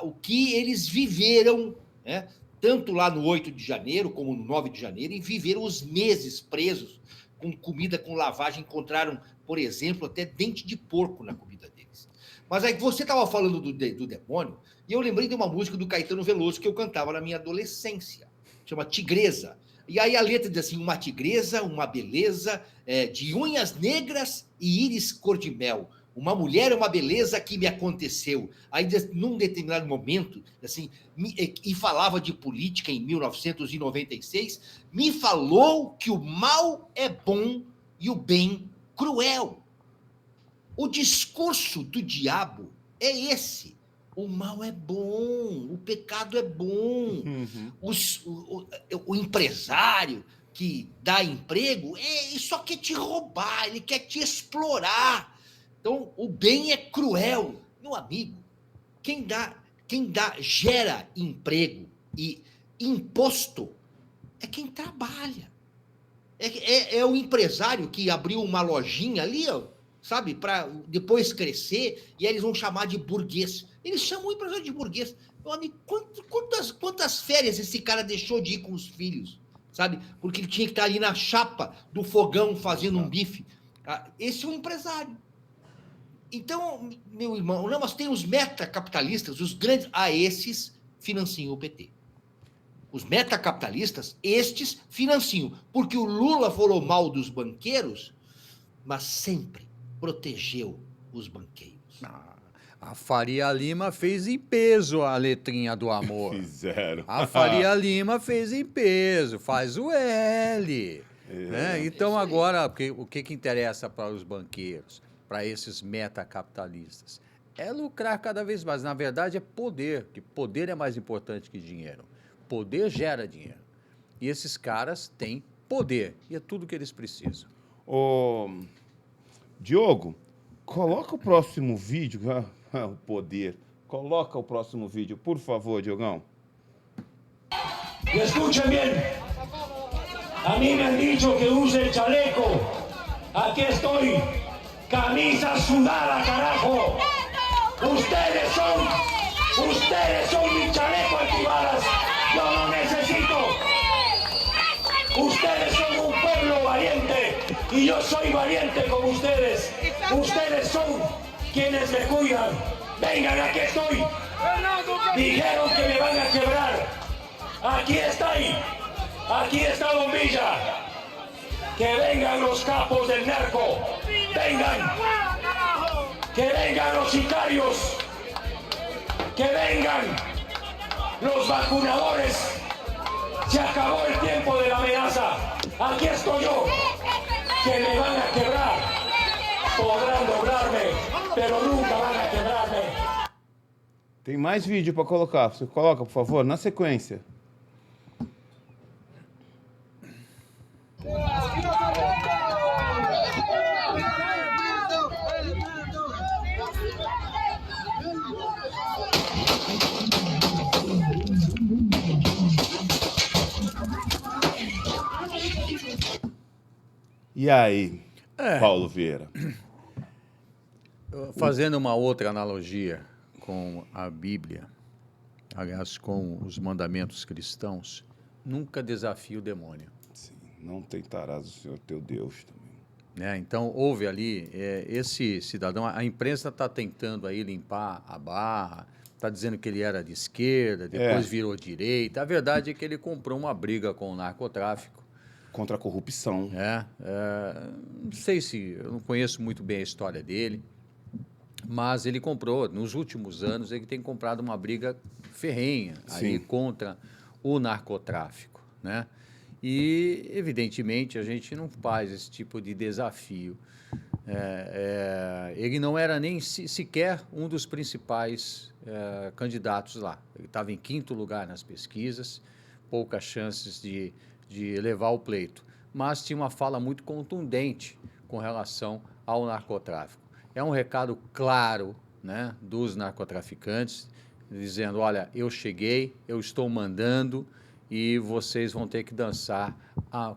o que eles viveram, né? Tanto lá no 8 de janeiro como no 9 de janeiro, e viveram os meses presos com comida, com lavagem. Encontraram, por exemplo, até dente de porco na comida deles. Mas aí você estava falando do demônio, e eu lembrei de uma música do Caetano Veloso que eu cantava na minha adolescência, chama Tigresa. E aí a letra diz assim, uma tigresa, uma beleza, de unhas negras e íris cor de mel. Uma mulher é uma beleza que me aconteceu. Aí, num determinado momento, assim, e falava de política em 1996, me falou que o mal é bom e o bem cruel. O discurso do diabo é esse. O mal é bom, o pecado é bom. O empresário que dá emprego, ele só quer te roubar, ele quer te explorar. Então, o bem é cruel. Meu amigo, quem gera emprego e imposto é quem trabalha. É o empresário que abriu uma lojinha ali, ó, sabe, para depois crescer, e aí eles vão chamar de burguês. Eles chamam o empresário de burguês. Meu amigo, quantas férias esse cara deixou de ir com os filhos, sabe? Porque ele tinha que estar ali na chapa do fogão fazendo um bife. Esse é um empresário. Então, meu irmão, não, mas tem os metacapitalistas, os grandes, esses financiam o PT. Os metacapitalistas, estes financiam, porque o Lula falou mal dos banqueiros, mas sempre protegeu os banqueiros. A Faria Lima fez em peso a letrinha do amor. Fizeram. A Faria Lima fez em peso, faz o L. Né? Então, agora, o que interessa para os banqueiros, para esses metacapitalistas? É lucrar cada vez mais. Na verdade, é poder, que poder é mais importante que dinheiro. Poder gera dinheiro. E esses caras têm poder, e é tudo que eles precisam. Ô, Diogo, coloca o próximo vídeo, o poder. Coloca o próximo vídeo, por favor, Diogão. Y escuchen bien, a mí me han dicho que use el chaleco. Aquí estoy, camisa sudada, carajo. Ustedes son mi chaleco antibalas. Yo no necesito. Ustedes son un pueblo valiente y yo soy valiente como ustedes. Ustedes son quienes me cuidan. Vengan, aquí estoy. Dijeron que me van a quebrar. Aquí está Bombilla. Que vengan los capos del narco. Vengan. Que vengan los sicarios. Que vengan los vacunadores Se acabó el tiempo de la amenaza. Aquí estoy yo, que me van a quebrar. Podrán doblarme, pero nunca van a quebrarme. Tem mais vídeo para colocar. Você coloca, por favor, na sequência. E aí, Paulo Vieira? Fazendo uma outra analogia com a Bíblia, aliás, com os mandamentos cristãos, nunca desafie o demônio. Sim, não tentarás o Senhor teu Deus também. Né? Então, houve ali, esse cidadão, a imprensa está tentando aí limpar a barra, está dizendo que ele era de esquerda, depois virou direita. A verdade é que ele comprou uma briga com o narcotráfico. Contra a corrupção. Não sei se, eu não conheço muito bem a história dele, mas ele comprou, nos últimos anos, ele tem comprado uma briga ferrenha aí contra o narcotráfico, né? E, evidentemente, a gente não faz esse tipo de desafio. Ele não era nem sequer um dos principais candidatos lá. Ele estava em 5º lugar nas pesquisas, poucas chances de levar o pleito, mas tinha uma fala muito contundente com relação ao narcotráfico. É um recado claro, né, dos narcotraficantes, dizendo, olha, eu cheguei, eu estou mandando e vocês vão ter que dançar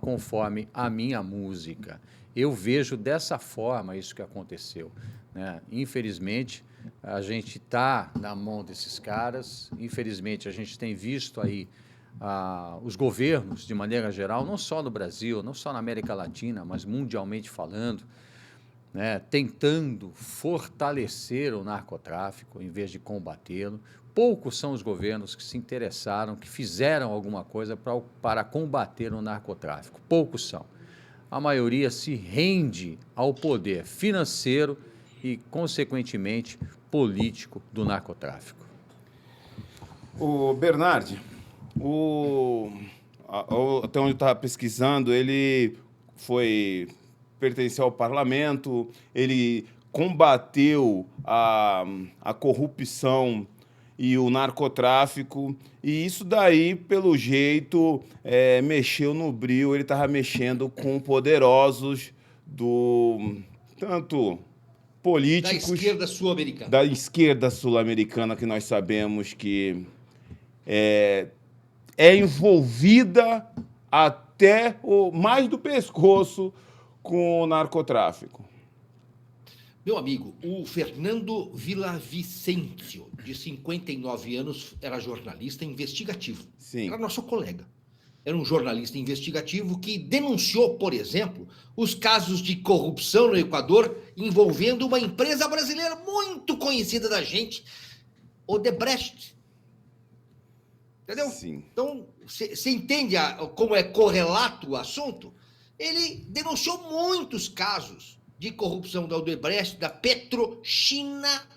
conforme a minha música. Eu vejo dessa forma isso que aconteceu, né? Infelizmente, a gente está na mão desses caras, infelizmente a gente tem visto aí os governos, de maneira geral, não só no Brasil, não só na América Latina, mas mundialmente falando, né, tentando fortalecer o narcotráfico em vez de combatê-lo. Poucos são os governos que se interessaram, que fizeram alguma coisa para combater o narcotráfico. Poucos são. A maioria se rende ao poder financeiro e, consequentemente, político do narcotráfico. O Bernardi, até onde eu estava pesquisando, ele pertenceu ao parlamento, ele combateu a corrupção e o narcotráfico, e isso daí, pelo jeito, mexeu no bril, ele estava mexendo com poderosos tanto políticos... Da esquerda sul-americana. Da esquerda sul-americana, que nós sabemos que é envolvida até mais do pescoço com o narcotráfico. Meu amigo, o Fernando Villavicencio, de 59 anos, era jornalista investigativo. Sim. Era nosso colega. Era um jornalista investigativo que denunciou, por exemplo, os casos de corrupção no Equador envolvendo uma empresa brasileira muito conhecida da gente, Odebrecht. Entendeu? Sim. Então, você entende como é correlato o assunto? Ele denunciou muitos casos de corrupção da Odebrecht, da Petrochina,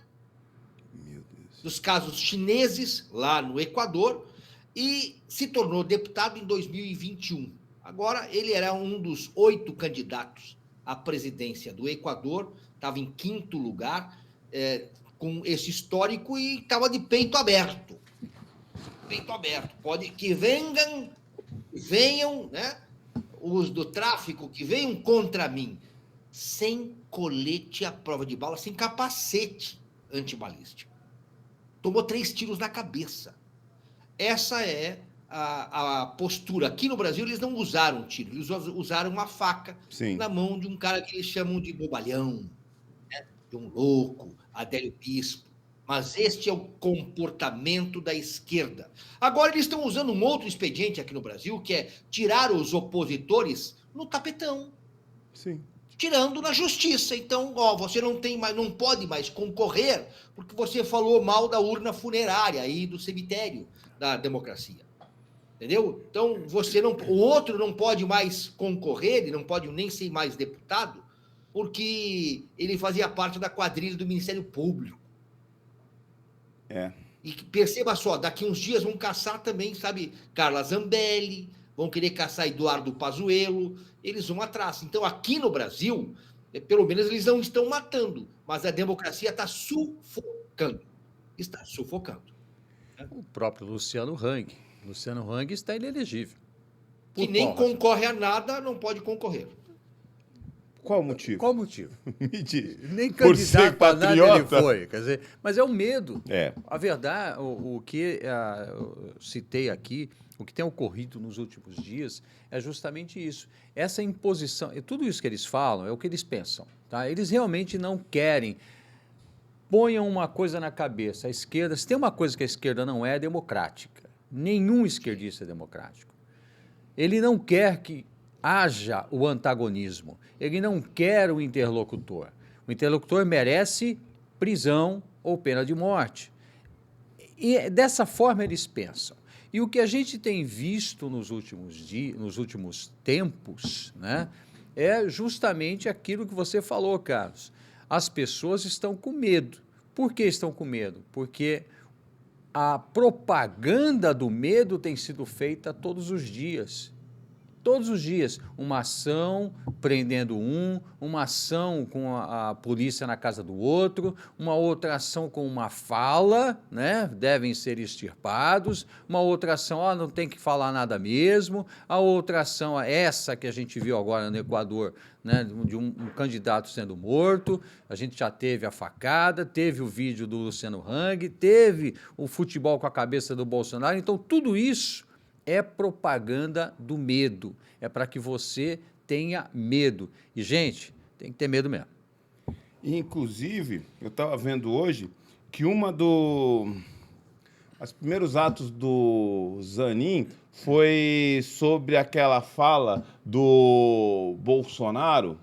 dos casos chineses lá no Equador, e se tornou deputado em 2021. Agora, ele era um dos 8 candidatos à presidência do Equador, estava em 5º lugar, com esse histórico, e estava de peito aberto. Peito aberto. Pode que venham, né, os do tráfico, que venham contra mim, sem colete à prova de bala, sem capacete antibalístico. Tomou 3 tiros na cabeça. Essa é a postura. Aqui no Brasil, eles não usaram tiro, eles usaram uma faca na mão de um cara que eles chamam de bobalhão, né, de um louco, Adélio Bispo. Mas este é o comportamento da esquerda. Agora eles estão usando um outro expediente aqui no Brasil, que é tirar os opositores no tapetão. Sim. Tirando na justiça. Então, você não pode mais concorrer porque você falou mal da urna funerária e do cemitério da democracia. Entendeu? Então, o outro não pode mais concorrer, ele não pode nem ser mais deputado, porque ele fazia parte da quadrilha do Ministério Público. E perceba só, daqui uns dias vão caçar também, sabe, Carla Zambelli, vão querer caçar Eduardo Pazuello, eles vão atrás. Então, aqui no Brasil, pelo menos eles não estão matando, mas a democracia está sufocando. Está sufocando. O próprio Luciano Hang. Luciano Hang está inelegível. Que Por nem qual razão? concorre a nada, não pode concorrer. Qual o motivo? Qual o motivo? Me diz. Nem Por ser candidato a nada ele patriota? foi. Quer dizer, mas é o medo. É. A verdade, o que eu citei aqui, o que tem ocorrido nos últimos dias, é justamente isso. Essa imposição, e tudo isso que eles falam é o que eles pensam. Tá? Eles realmente não querem. Ponham uma coisa na cabeça. A esquerda, se tem uma coisa que a esquerda não é democrática. Nenhum esquerdista é democrático. Ele não quer que haja o antagonismo. Ele não quer o interlocutor. O interlocutor merece prisão ou pena de morte. E dessa forma eles pensam. E o que a gente tem visto nos últimos dias, nos últimos tempos, né, é justamente aquilo que você falou, Carlos. As pessoas estão com medo. Por que estão com medo? Porque a propaganda do medo tem sido feita todos os dias. Todos os dias, uma ação prendendo uma ação com a polícia na casa do outro, uma outra ação com uma fala, né? Devem ser extirpados, uma outra ação, não tem que falar nada mesmo, a outra ação, essa que a gente viu agora no Equador, né? De um candidato sendo morto, a gente já teve a facada, teve o vídeo do Luciano Hang, teve o futebol com a cabeça do Bolsonaro, então tudo isso é propaganda do medo, é para que você tenha medo. E, gente, tem que ter medo mesmo. Inclusive, eu estava vendo hoje que os primeiros atos do Zanin foi sobre aquela fala do Bolsonaro,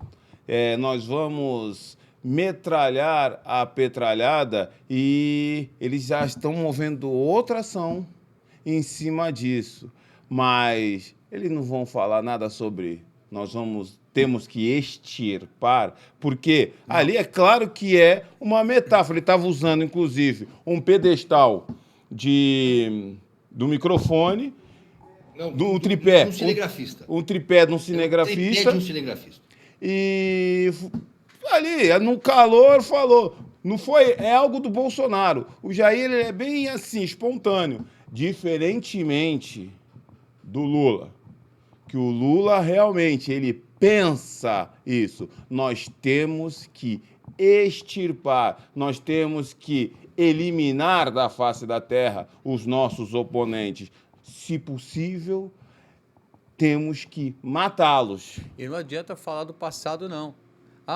nós vamos metralhar a petralhada, e eles já estão movendo outra ação em cima disso, mas eles não vão falar nada sobre temos que extirpar, porque ali é claro que é uma metáfora. Ele estava usando, inclusive, um pedestal do microfone, do tripé, um cinegrafista. um tripé de um cinegrafista, Tripé de um cinegrafista. e ali, no calor, falou. Não foi, é algo do Bolsonaro. O Jair, ele é bem assim, espontâneo. Diferentemente do Lula, que o Lula realmente, ele pensa isso. Nós temos que extirpar, nós temos que eliminar da face da terra os nossos oponentes. Se possível, temos que matá-los. E não adianta falar do passado, não.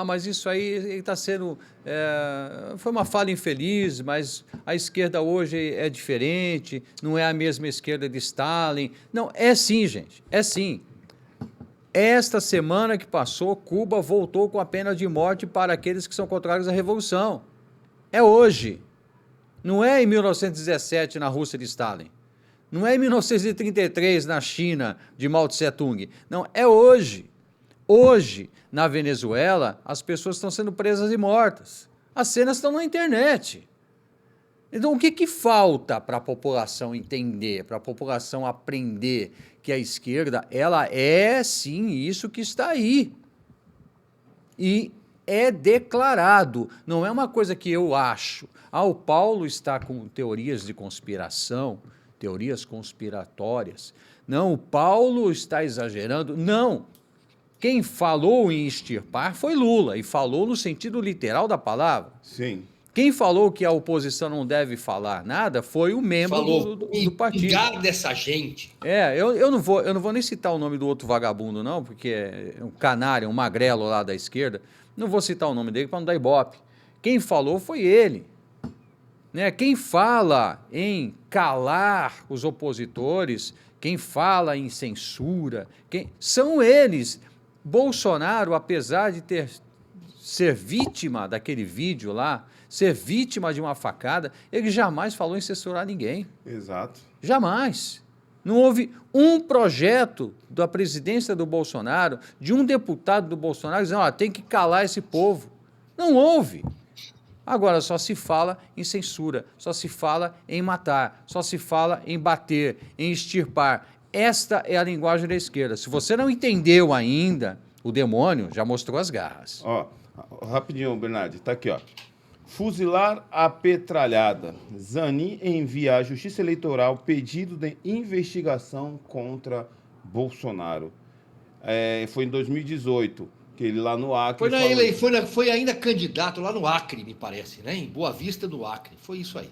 Mas isso aí está sendo... foi uma fala infeliz, mas a esquerda hoje é diferente, não é a mesma esquerda de Stalin. Não, é sim, gente, é sim. Esta semana que passou, Cuba voltou com a pena de morte para aqueles que são contrários à Revolução. É hoje. Não é em 1917 na Rússia de Stalin. Não é em 1933 na China de Mao Tse-tung. Não, é hoje. Hoje, na Venezuela, as pessoas estão sendo presas e mortas. As cenas estão na internet. Então, o que falta para a população entender, para a população aprender que a esquerda, ela é, sim, isso que está aí. E é declarado, não é uma coisa que eu acho. O Paulo está com teorias de conspiração, teorias conspiratórias. Não, o Paulo está exagerando. Não. Quem falou em extirpar foi Lula, e falou no sentido literal da palavra. Sim. Quem falou que a oposição não deve falar nada foi o membro do partido. Cuidar dessa gente. Eu não vou nem citar o nome do outro vagabundo, não, porque é um canário, um magrelo lá da esquerda. Não vou citar o nome dele para não dar ibope. Quem falou foi ele. Né? Quem fala em calar os opositores, quem fala em censura, são eles. Bolsonaro, apesar de ser vítima daquele vídeo lá, ser vítima de uma facada, ele jamais falou em censurar ninguém. Exato. Jamais. Não houve um projeto da presidência do Bolsonaro, de um deputado do Bolsonaro, dizendo, tem que calar esse povo. Não houve. Agora só se fala em censura, só se fala em matar, só se fala em bater, em extirpar. Esta é a linguagem da esquerda. Se você não entendeu ainda, o demônio já mostrou as garras. Ó, rapidinho, Bernardo, tá aqui, ó. Fuzilar a petralhada. Zanin envia à Justiça Eleitoral pedido de investigação contra Bolsonaro. Foi em 2018, que ele lá no Acre... Foi ainda candidato lá no Acre, me parece, né? Em Boa Vista do Acre. Foi isso aí.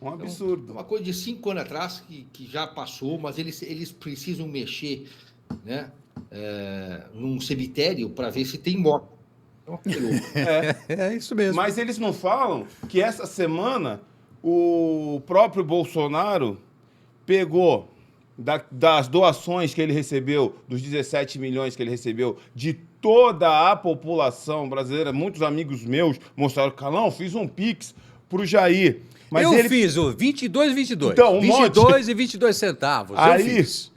Um absurdo. Então, uma coisa de 5 anos atrás que já passou, mas eles precisam mexer, né, num cemitério para ver se tem morto. É isso mesmo. Mas eles não falam que essa semana o próprio Bolsonaro pegou das doações que ele recebeu, dos 17 milhões que ele recebeu, de toda a população brasileira. Muitos amigos meus mostraram, Carlão, fiz um Pix pro Jair. Mas eu fiz o 22,22. Então, 22,22 centavos. Aí, eu fiz.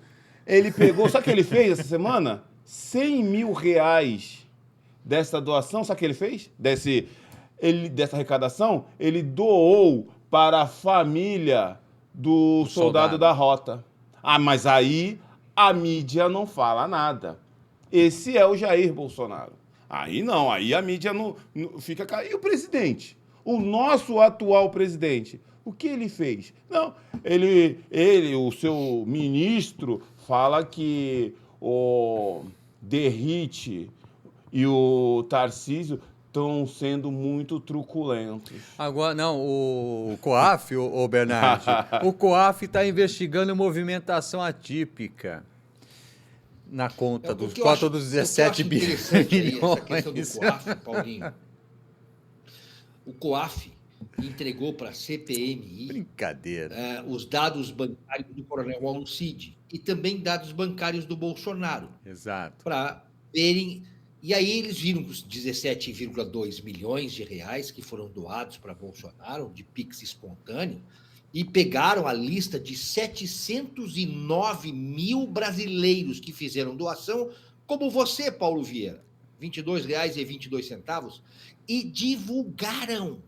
Ele pegou, sabe o que ele fez essa semana? 100 mil reais dessa doação, sabe o que ele fez? Dessa arrecadação, ele doou para a família do soldado da Rota. Ah, mas aí a mídia não fala nada. Esse é o Jair Bolsonaro. Aí não, aí a mídia não fica... E o presidente? O nosso atual presidente, o que ele fez? Não, o seu ministro, fala que o Derrite e o Tarcísio estão sendo muito truculentos. Agora, não, o COAF, o Bernardo, o COAF está investigando movimentação atípica na conta dos 17 bilhões. Essa questão do COAF, Paulinho. O COAF entregou para a CPMI Brincadeira. Os dados bancários do coronel Paulo Cid e também dados bancários do Bolsonaro. Exato. Para verem... E aí eles viram os 17,2 milhões de reais que foram doados para Bolsonaro, de Pix espontâneo, e pegaram a lista de 709 mil brasileiros que fizeram doação, como você, Paulo Vieira, R$ 22,22, e divulgaram.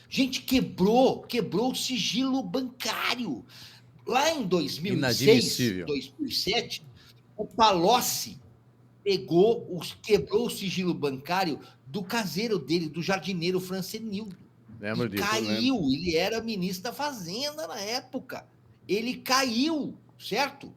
Gente, quebrou o sigilo bancário. Lá em 2006, 2007, o Palocci quebrou o sigilo bancário do caseiro dele, do jardineiro Francenildo. Lembro disso. Caiu, ele era ministro da Fazenda na época. Ele caiu, certo?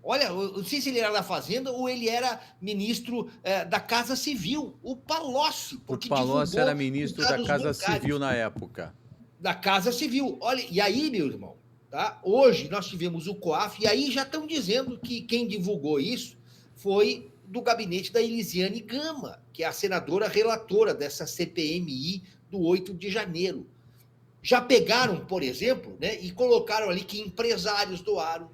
Olha, eu não sei se ele era da Fazenda ou ele era ministro da Casa Civil, o Palocci. O Palocci era ministro da Casa Civil na época. Da Casa Civil. Olha, e aí, meu irmão, tá? Hoje nós tivemos o COAF, e aí já estão dizendo que quem divulgou isso foi do gabinete da Elisiane Gama, que é a senadora relatora dessa CPMI do 8 de janeiro. Já pegaram, por exemplo, né, e colocaram ali que empresários doaram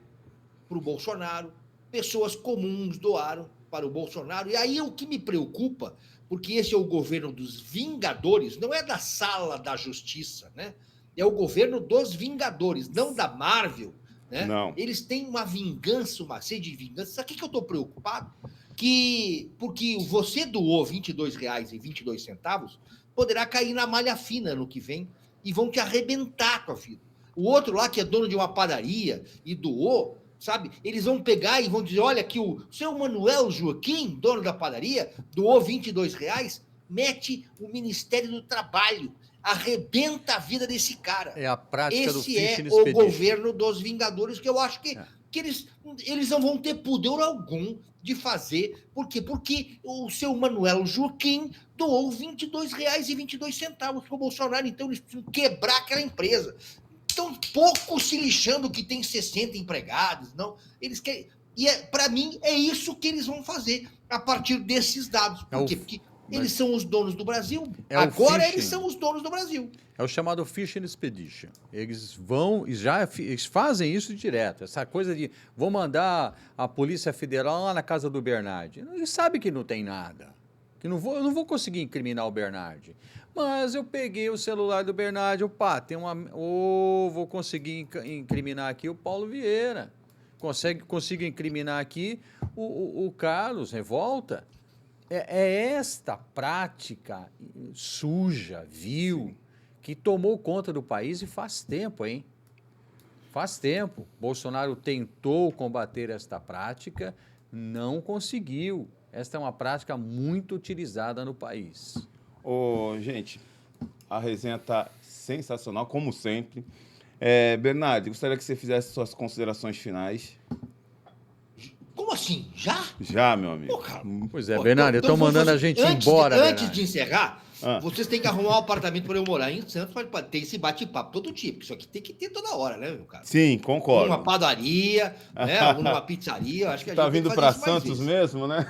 para o Bolsonaro, pessoas comuns doaram para o Bolsonaro. E aí o que me preocupa, porque esse é o governo dos vingadores, não é da sala da justiça, né? É o governo dos vingadores, não da Marvel, né? Não. Eles têm uma vingança, uma sede de vingança. Sabe o que eu estou preocupado? Porque você doou R$ 22,22, poderá cair na malha fina no que vem e vão te arrebentar com a vida. O outro lá, que é dono de uma padaria e doou, sabe? Eles vão pegar e vão dizer, olha, que o seu Manuel Joaquim, dono da padaria, doou R$ 22,00, mete o Ministério do Trabalho, arrebenta a vida desse cara. É a prática do Esse é Fishing o Expedition. governo dos vingadores, que eu acho que eles não vão ter pudor algum de fazer. Por quê? Porque o seu Manuel Joaquim doou R$ 22,22 para o Bolsonaro, então eles precisam quebrar aquela empresa. Estão pouco se lixando que tem 60 empregados, não. Eles querem. E para mim é isso que eles vão fazer a partir desses dados. Por quê? Porque eles são os donos do Brasil. Agora eles são os donos do Brasil. É o chamado Fishing Expedition. Eles vão e eles fazem isso direto. Essa coisa de vou mandar a Polícia Federal lá na casa do Bernardi. Eles sabem que não tem nada. Que eu não vou conseguir incriminar o Bernardi. Mas eu peguei o celular do Bernardi, vou conseguir incriminar aqui o Paulo Vieira. Consigo incriminar aqui o Carlos Revolta. É esta prática suja, vil, que tomou conta do país e faz tempo, hein? Faz tempo. Bolsonaro tentou combater esta prática, não conseguiu. Esta é uma prática muito utilizada no país. Ô, gente, a resenha está sensacional, como sempre. Bernardo, gostaria que você fizesse suas considerações finais. Como assim? Já? Já, meu amigo. Pô, cara. Pois é, Bernardo, eu estou vamos mandando a fazer- gente antes embora, de, Bernardo. Antes de encerrar, vocês têm que arrumar um apartamento para eu morar em Santos para ter esse bate-papo todo tipo. Isso aqui tem que ter toda hora, né, meu cara? Sim, concordo. Uma padaria, né? Numa pizzaria. Acho que a Tá gente tem vindo que para fazer isso mais Santos vezes. mesmo, né?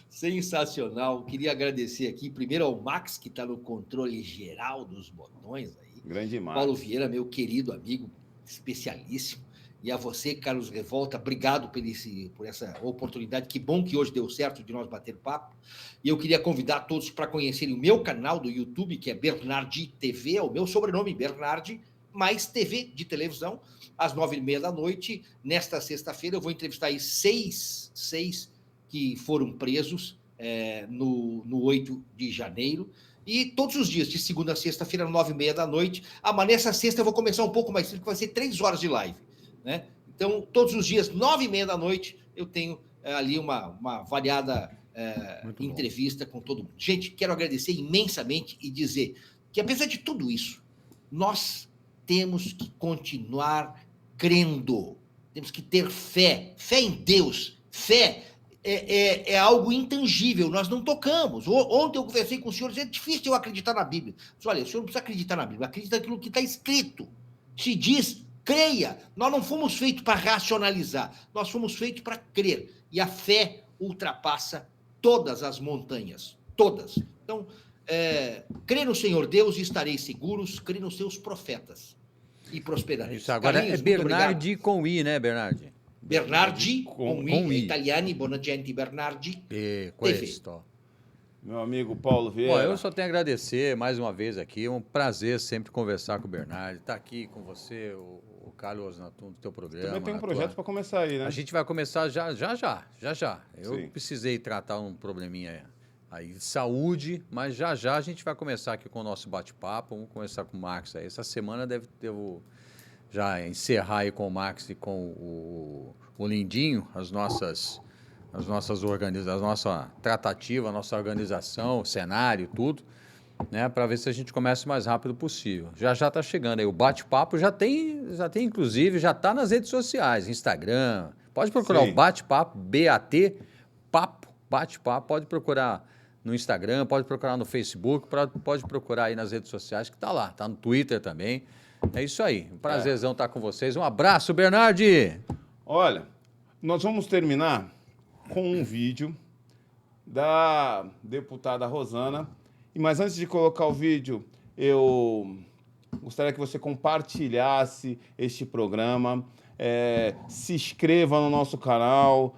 Sensacional. Queria agradecer aqui primeiro ao Max, que está no controle geral dos botões aí. Grande Marcos. Paulo Vieira, meu querido amigo, especialíssimo. E a você, Carlos Revolta, obrigado por essa oportunidade. Que bom que hoje deu certo de nós bater papo. E eu queria convidar todos para conhecerem o meu canal do YouTube, que é Bernardi TV, é o meu sobrenome, Bernardi, mais TV de televisão, às 9h30 da noite. Nesta sexta-feira eu vou entrevistar aí seis que foram presos no 8 de janeiro. E todos os dias, de segunda a sexta-feira, 9h30 da noite. Nessa sexta eu vou começar um pouco mais cedo, que vai ser 3 horas de live, né? Então, todos os dias, 9h30 da noite, eu tenho ali uma variada entrevista com todo mundo. Gente, quero agradecer imensamente e dizer que, apesar de tudo isso, nós temos que continuar crendo. Temos que ter fé. Fé em Deus. Fé é algo intangível. Nós não tocamos. Ontem eu conversei com o senhor, é difícil eu acreditar na Bíblia. Eu disse, olha, o senhor não precisa acreditar na Bíblia, acredita naquilo que está escrito. Se diz, creia. Nós não fomos feitos para racionalizar, nós fomos feitos para crer. E a fé ultrapassa todas as montanhas. Todas. Então, crê no Senhor Deus e estareis seguros, crê nos seus profetas e prosperareis. Isso, agora Carlinhos, é muito Bernardi obrigado. com I, né, Bernardi? Bernardi com com I. Italiani, buona gente, Bernardi. Questo. Meu amigo Paulo Vieira. Bom, eu só tenho a agradecer mais uma vez aqui. É um prazer sempre conversar com o Bernardi. Estar aqui com você, o Carlos, no teu programa. Também tem um projeto para começar aí, né? A gente vai começar já. Eu Sim. precisei tratar um probleminha aí de saúde, mas já a gente vai começar aqui com o nosso bate-papo. Vamos começar com o Max aí. Essa semana devo já encerrar aí com o Max e com o Lindinho as nossas organizações, a nossa tratativa, a nossa organização, o cenário, tudo, né, para ver se a gente começa o mais rápido possível. Já está chegando aí. O bate-papo já tem, inclusive, já está nas redes sociais, Instagram. Pode procurar Sim. o bate-papo, bate-papo, pode procurar no Instagram, pode procurar no Facebook, pode procurar aí nas redes sociais, que está lá, está no Twitter também. É isso aí. Um prazerzão estar com vocês. Um abraço, Bernardi! Olha, nós vamos terminar com um vídeo da deputada Rosana. Mas antes de colocar o vídeo, eu gostaria que você compartilhasse este programa, se inscreva no nosso canal,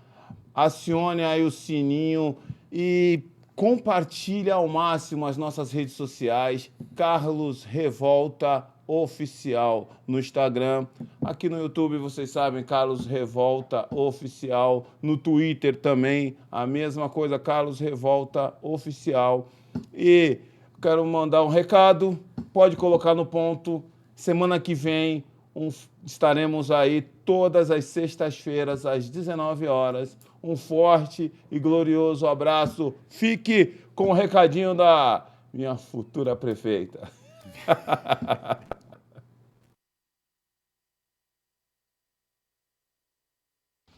acione aí o sininho e compartilhe ao máximo as nossas redes sociais. Carlos Revolta Oficial no Instagram. Aqui no YouTube, vocês sabem, Carlos Revolta Oficial. No Twitter também, a mesma coisa, Carlos Revolta Oficial. E quero mandar um recado, pode colocar no ponto. Semana que vem estaremos aí todas as sextas-feiras, às 19 horas. Um forte e glorioso abraço. Fique com o recadinho da minha futura prefeita.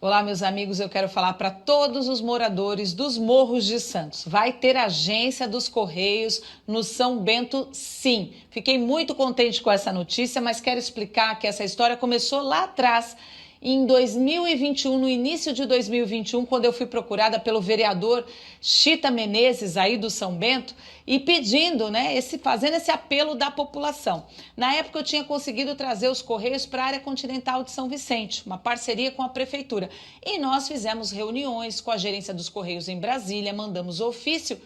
Olá, meus amigos, eu quero falar para todos os moradores dos Morros de Santos. Vai ter agência dos Correios no São Bento, sim. Fiquei muito contente com essa notícia, mas quero explicar que essa história começou lá atrás, em 2021, no início de 2021, quando eu fui procurada pelo vereador Chita Menezes, aí do São Bento, e pedindo, né, fazendo esse apelo da população. Na época eu tinha conseguido trazer os Correios para a área continental de São Vicente, uma parceria com a prefeitura. E nós fizemos reuniões com a gerência dos Correios em Brasília, mandamos ofício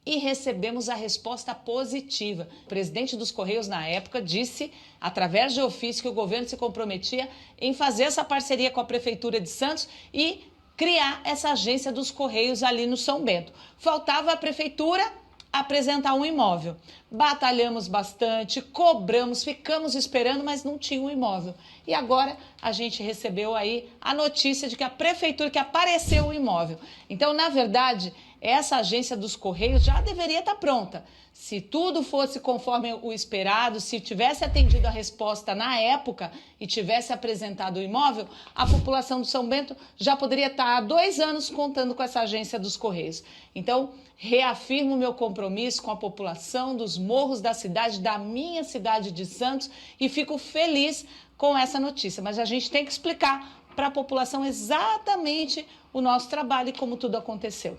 e recebemos a resposta positiva. O presidente dos Correios, na época, disse, através de ofício, que o governo se comprometia em fazer essa parceria com a Prefeitura de Santos e criar essa agência dos Correios ali no São Bento. Faltava a Prefeitura apresentar um imóvel. Batalhamos bastante, cobramos, ficamos esperando, mas não tinha um imóvel. E agora a gente recebeu aí a notícia de que a prefeitura, que apareceu o imóvel. Então, na verdade, essa agência dos Correios já deveria estar pronta. Se tudo fosse conforme o esperado, se tivesse atendido a resposta na época e tivesse apresentado o imóvel, a população do São Bento já poderia estar há 2 anos contando com essa agência dos Correios. Então, reafirmo meu compromisso com a população dos morros da cidade, da minha cidade de Santos, e fico feliz com essa notícia. Mas a gente tem que explicar para a população exatamente o nosso trabalho e como tudo aconteceu.